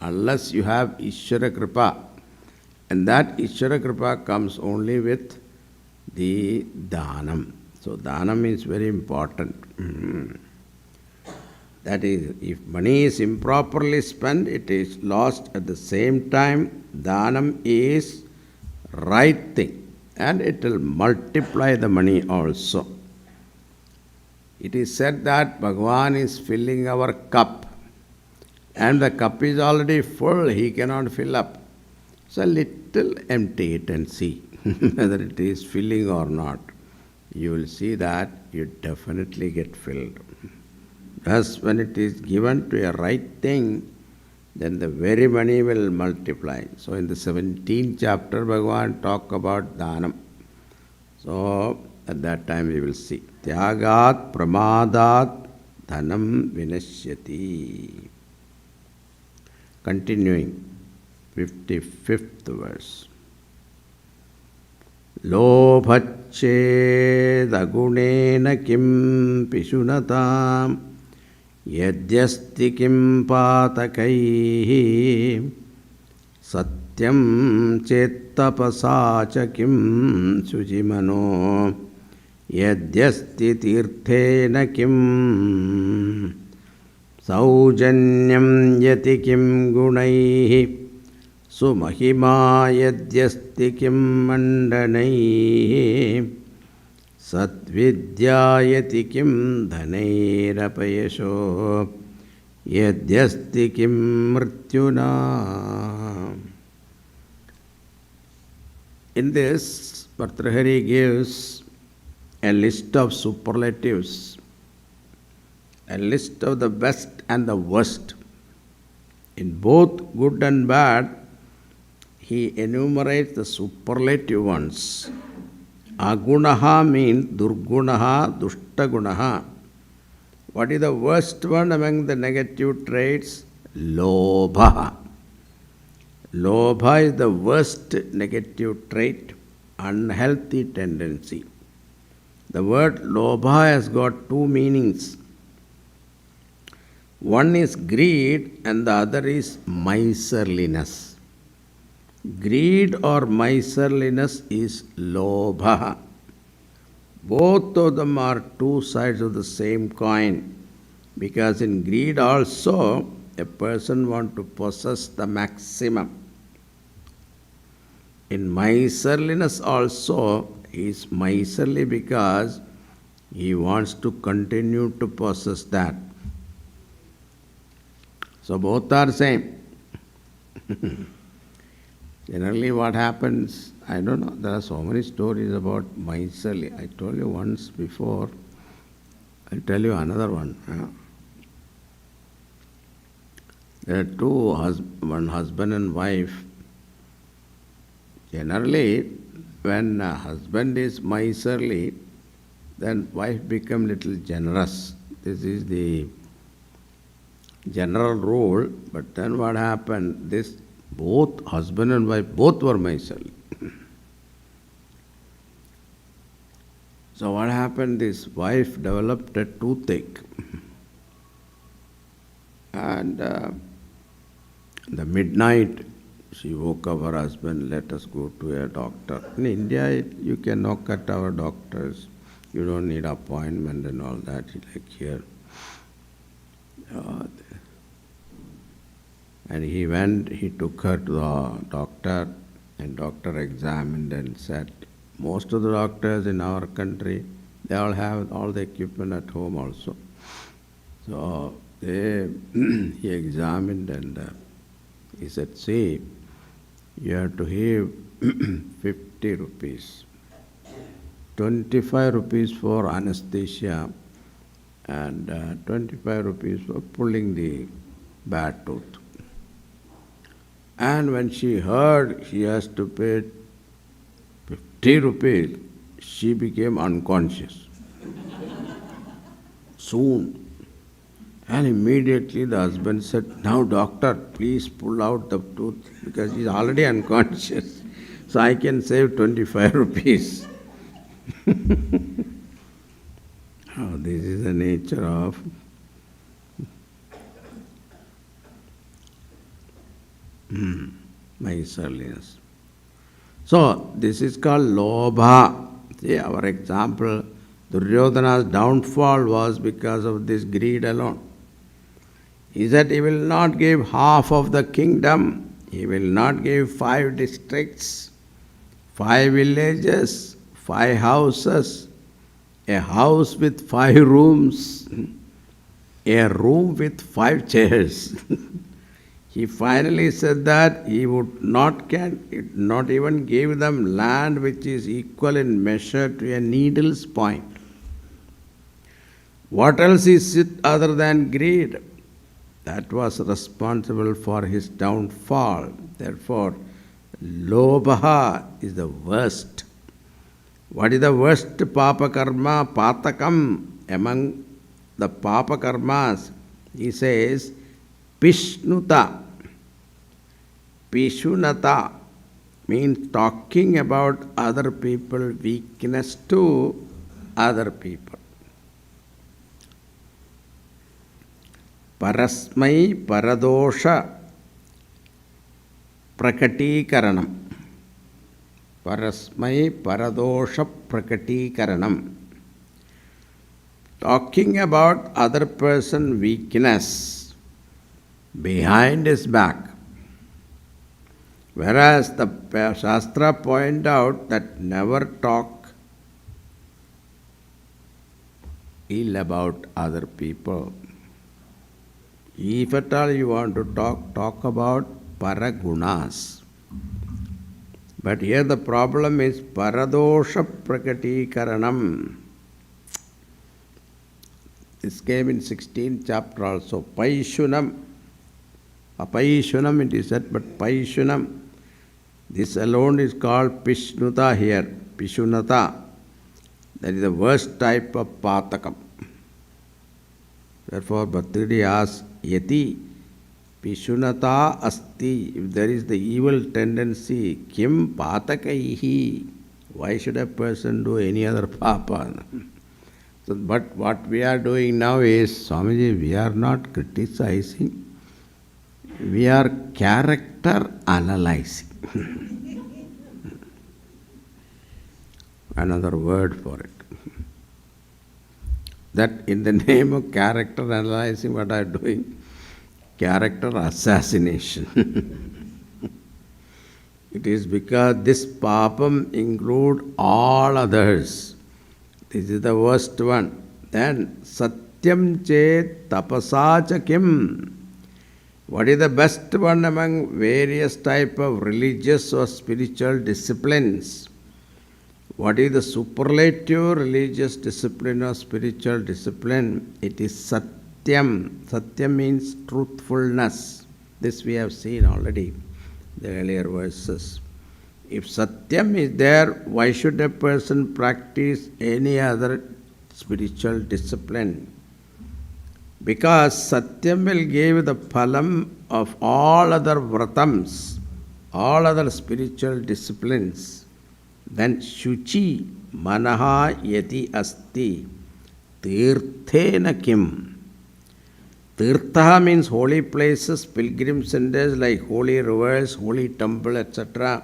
Unless you have Ishvara Kripa. And that Ishvara Kripa comes only with the Dhanam. So, Dhanam is very important. That is, if money is improperly spent, it is lost. At the same time, Dhanam is right thing. And it will multiply the money also. It is said that Bhagavan is filling our cup and the cup is already full, he cannot fill up. So little empty it and see whether it is filling or not. You will see that you definitely get filled. Thus, when it is given to a right thing, then the very money will multiply. So in the 17th chapter, Bhagavan talk about Dhanam. So at that time we will see. Tyagat pramadat dhanam vinashyati. Continuing, 55th verse. Lobhacchedagune kim pishunata yadyasti kim patakaihi satyam chettapasacha kim sujimano yadyasti tirthena kim saujanyam yati kim gunaihi sumahima yadyasti kim mandanaihi satvidyayati kim dhanairapayasho yadyasti kim mrityuna. In this, Bhartrhari gives a list of superlatives, a list of the best and the worst. In both good and bad, he enumerates the superlative ones. Agunaha means durgunaha, dushtagunaha. What is the worst one among the negative traits? Lobha. Lobha is the worst negative trait, unhealthy tendency. The word lobha has got two meanings. One is greed and the other is miserliness. Greed or miserliness is lobha. Both of them are two sides of the same coin, because in greed also a person wants to possess the maximum. In miserliness also, he is miserly because he wants to continue to possess that. So both are same. Generally what happens, I don't know, there are so many stories about miserly. I told you once before, I'll tell you another one. There are one husband and wife. Generally, when a husband is miserly, then wife become little generous. This is the general rule. But then what happened? Both husband and wife, both were miserly. So what happened? This wife developed a toothache. And the midnight, she woke up her husband, let us go to a doctor. In India, you can knock at our doctors. You don't need appointment and all that, like here. And he went, he took her to the doctor, and doctor examined and said, most of the doctors in our country, they all have all the equipment at home also. So he examined and he said, see, you have to give 50 rupees, 25 rupees for anesthesia and 25 rupees for pulling the bad tooth. And when she heard she has to pay 50 rupees, she became unconscious. Soon. And immediately the husband said, now doctor, please pull out the tooth because he's already unconscious. So I can save 25 rupees. Oh, this is the nature of miserliness. So this is called lobha. See, our example, Duryodhana's downfall was because of this greed alone. He said he will not give half of the kingdom, he will not give 5 districts, 5 villages, 5 houses, a house with 5 rooms, a room with 5 chairs. He finally said that he would not even give them land which is equal in measure to a needle's point. What else is it other than greed? That was responsible for his downfall. Therefore, lobha is the worst. What is the worst papa karma? Patakam among the papa karmas. He says, Pishnuta. Pishunata means talking about other people's weakness to other people. Parasmai paradosha prakatikaranam. Parasmai paradosha prakatikaranam. Talking about other person's weakness behind his back. Whereas the Shastra point out that never talk ill about other people. If at all you want to talk about paragunas. But here the problem is paradosha prakatikaranam. This came in 16th chapter also. Paishunam. Apaishunam it is said, but Paishunam. This alone is called Pishnuta here. Pishunata. That is the worst type of patakam. Therefore, Bhattiri asks, Yati Pishunata asti. If there is the evil tendency, Kim patakaihi. Why should a person do any other papa? So, but what we are doing now is, Swamiji, we are not criticizing. We are character analyzing. Another word for it. That in the name of character analyzing, what I am doing? Character assassination. It is because this papam includes all others. This is the worst one. Then satyam chet tapasacha kim. What is the best one among various type of religious or spiritual disciplines? What is the superlative religious discipline or spiritual discipline? It is satyam. Satyam means truthfulness. This we have seen already, the earlier verses. If satyam is there, why should a person practice any other spiritual discipline? Because satyam will give the phalam of all other vratams, all other spiritual disciplines. Then shuchi manaha yati asti tirthena kim. Tirtha means holy places, pilgrim centers like holy rivers, holy temple, etc.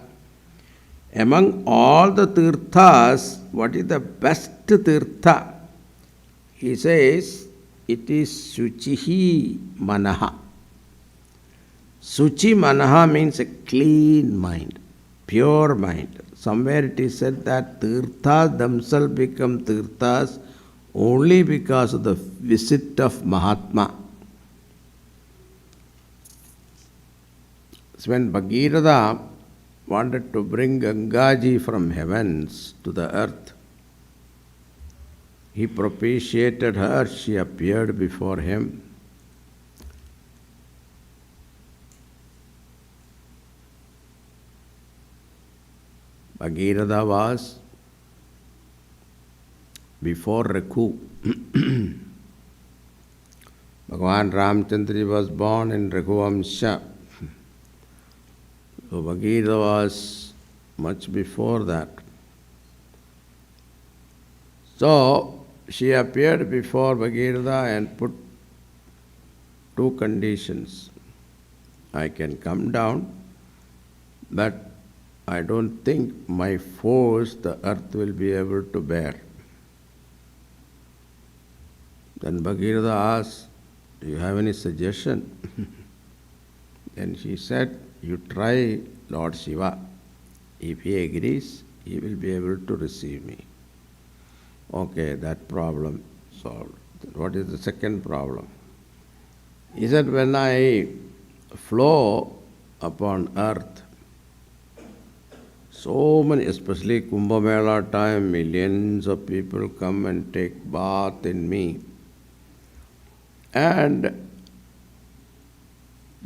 Among all the tirthas, what is the best tirtha? He says, it is Suchihi Manaha. Suchi Manaha means a clean mind, pure mind. Somewhere it is said that tirthas themselves become tirthas only because of the visit of Mahatma. So when Bhagirath wanted to bring Gangaji from heavens to the earth, he propitiated her, she appeared before him. Bhagirath was before Rakhu. Bhagavan Ramchandra was born in Raghuvamsha. So Bhagirath was much before that. So she appeared before Bhagirath and put two conditions. I can come down, but I don't think my force the earth will be able to bear. Then Bhagirath asked, do you have any suggestion? Then she said, you try Lord Shiva. If he agrees, he will be able to receive me. Okay, that problem solved. What is the second problem? He said, when I flow upon earth, so many, especially Kumbh Mela time, millions of people come and take bath in me. And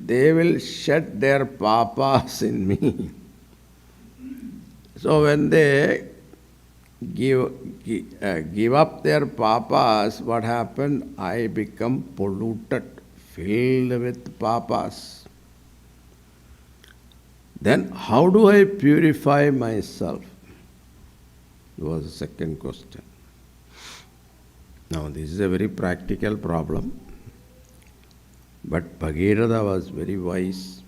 they will shed their papas in me. So when they give up their papas, what happened? I become polluted, filled with papas. Then how do I purify myself? Was the second question. Now this is a very practical problem. But Bhagirath was very wise.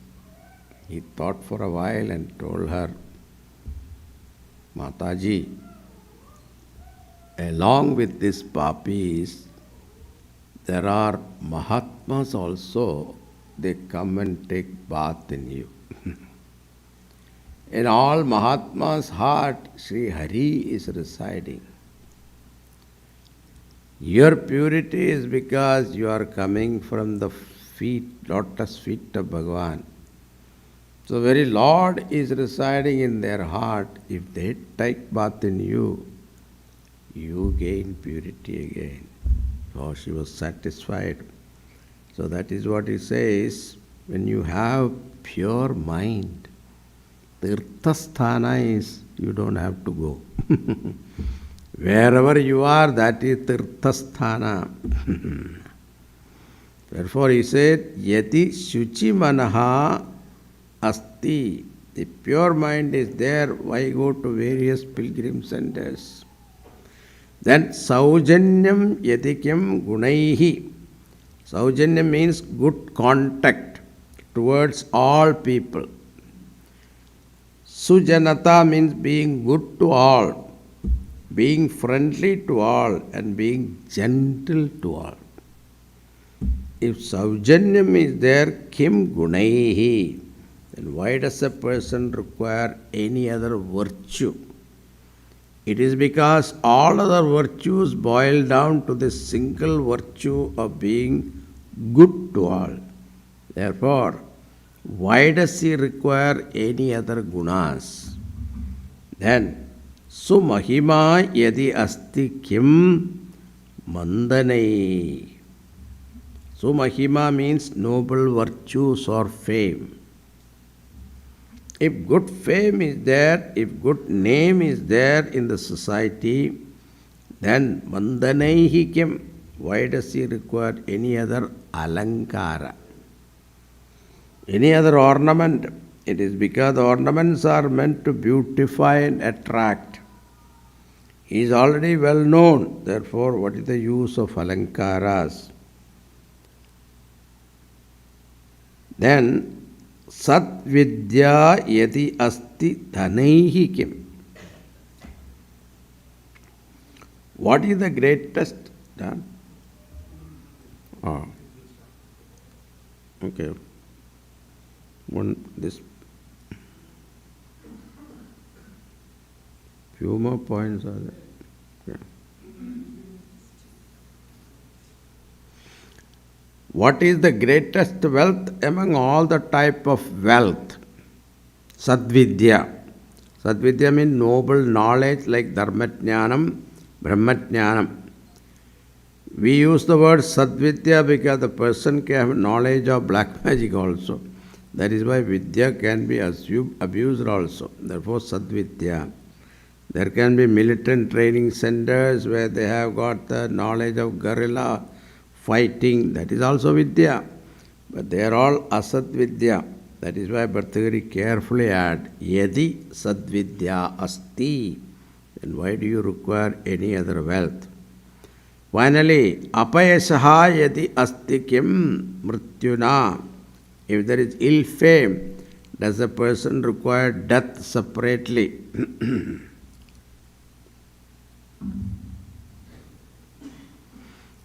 He thought for a while and told her, Mataji, along with these papis, there are Mahatmas also. They come and take bath in you. In all Mahatma's heart, Sri Hari is residing. Your purity is because you are coming from the lotus feet of Bhagavan. So very Lord is residing in their heart. If they take bath in you, you gain purity again. So she was satisfied. So that is what he says, when you have pure mind, Tirthasthana is, you don't have to go. Wherever you are, that is Tirthasthana. Therefore he said, Yati Shuchi Manaha Asti. The pure mind is there, why go to various pilgrim centers? Then Saujanyam Yatikyam Gunaihi. Saujanyam means good contact towards all people. Sujanata means being good to all, being friendly to all, and being gentle to all. If Saujanyam is there, Kim Gunaihi, then why does a person require any other virtue? It is because all other virtues boil down to the single virtue of being good to all. Therefore, why does he require any other gunas? Then, Sumahima yadi asti kim mandanai. Sumahima means noble virtues or fame. If good fame is there, if good name is there in the society, then mandanaihi kim. Why does he require any other alankara? Any other ornament? It is because the ornaments are meant to beautify and attract. He is already well known. Therefore, what is the use of alankaras? Then, Sat Vidya Yati Asti Dhanaihi Kim. What is the greatest? Oh. Okay. This few more points are there. Okay. What is the greatest wealth among all the type of wealth? Sadvidya. Sadvidya means noble knowledge like Dharmatjnanam, Brahmatjnanam. We use the word Sadvidya because the person can have knowledge of black magic also. That is why Vidya can be abused also. Therefore, Sadvidya. There can be militant training centers where they have got the knowledge of guerrilla fighting. That is also Vidya. But they are all Asad Vidya. That is why Bhartagiri carefully add Yadi Sadvidya Asti. Then why do you require any other wealth? Finally, Apayasaha Yadi Asti Kim Mrityuna. If there is ill fame, does a person require death separately?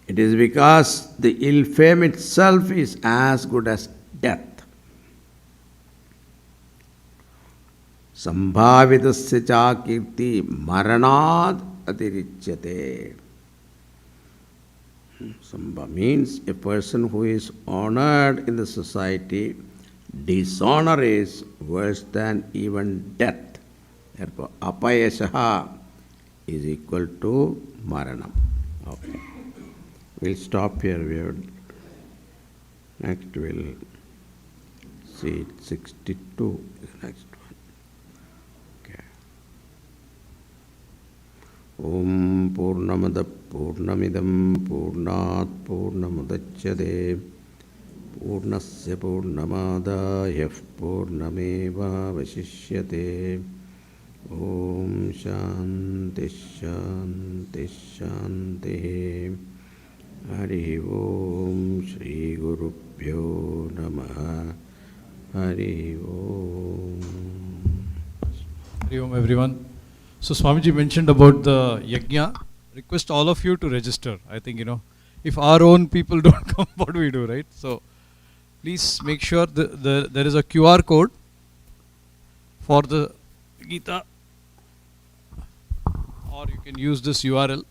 It is because the ill fame itself is as good as death. Sambhavitasya cha kirti maranad atirichyate. Sambha means a person who is honored in the society, dishonor is worse than even death. Therefore, apayashaha is equal to maranam. Okay. We'll stop here. Next we'll see 62 is the next one. Okay. Om Purnamada Purnamidam Purnat Purnamudachyate Purnasya Purnamadaya Purnameva Vasishyate. Om Shanti Shanti Shanti. Hari Om Shri Guru Pyo Namaha. Hari Om. Hari Om everyone. So Swamiji mentioned about the yajna. Request all of you to register. I think, if our own people don't come, what do we do, right? So please make sure there is a QR code for the Gita, or you can use this URL.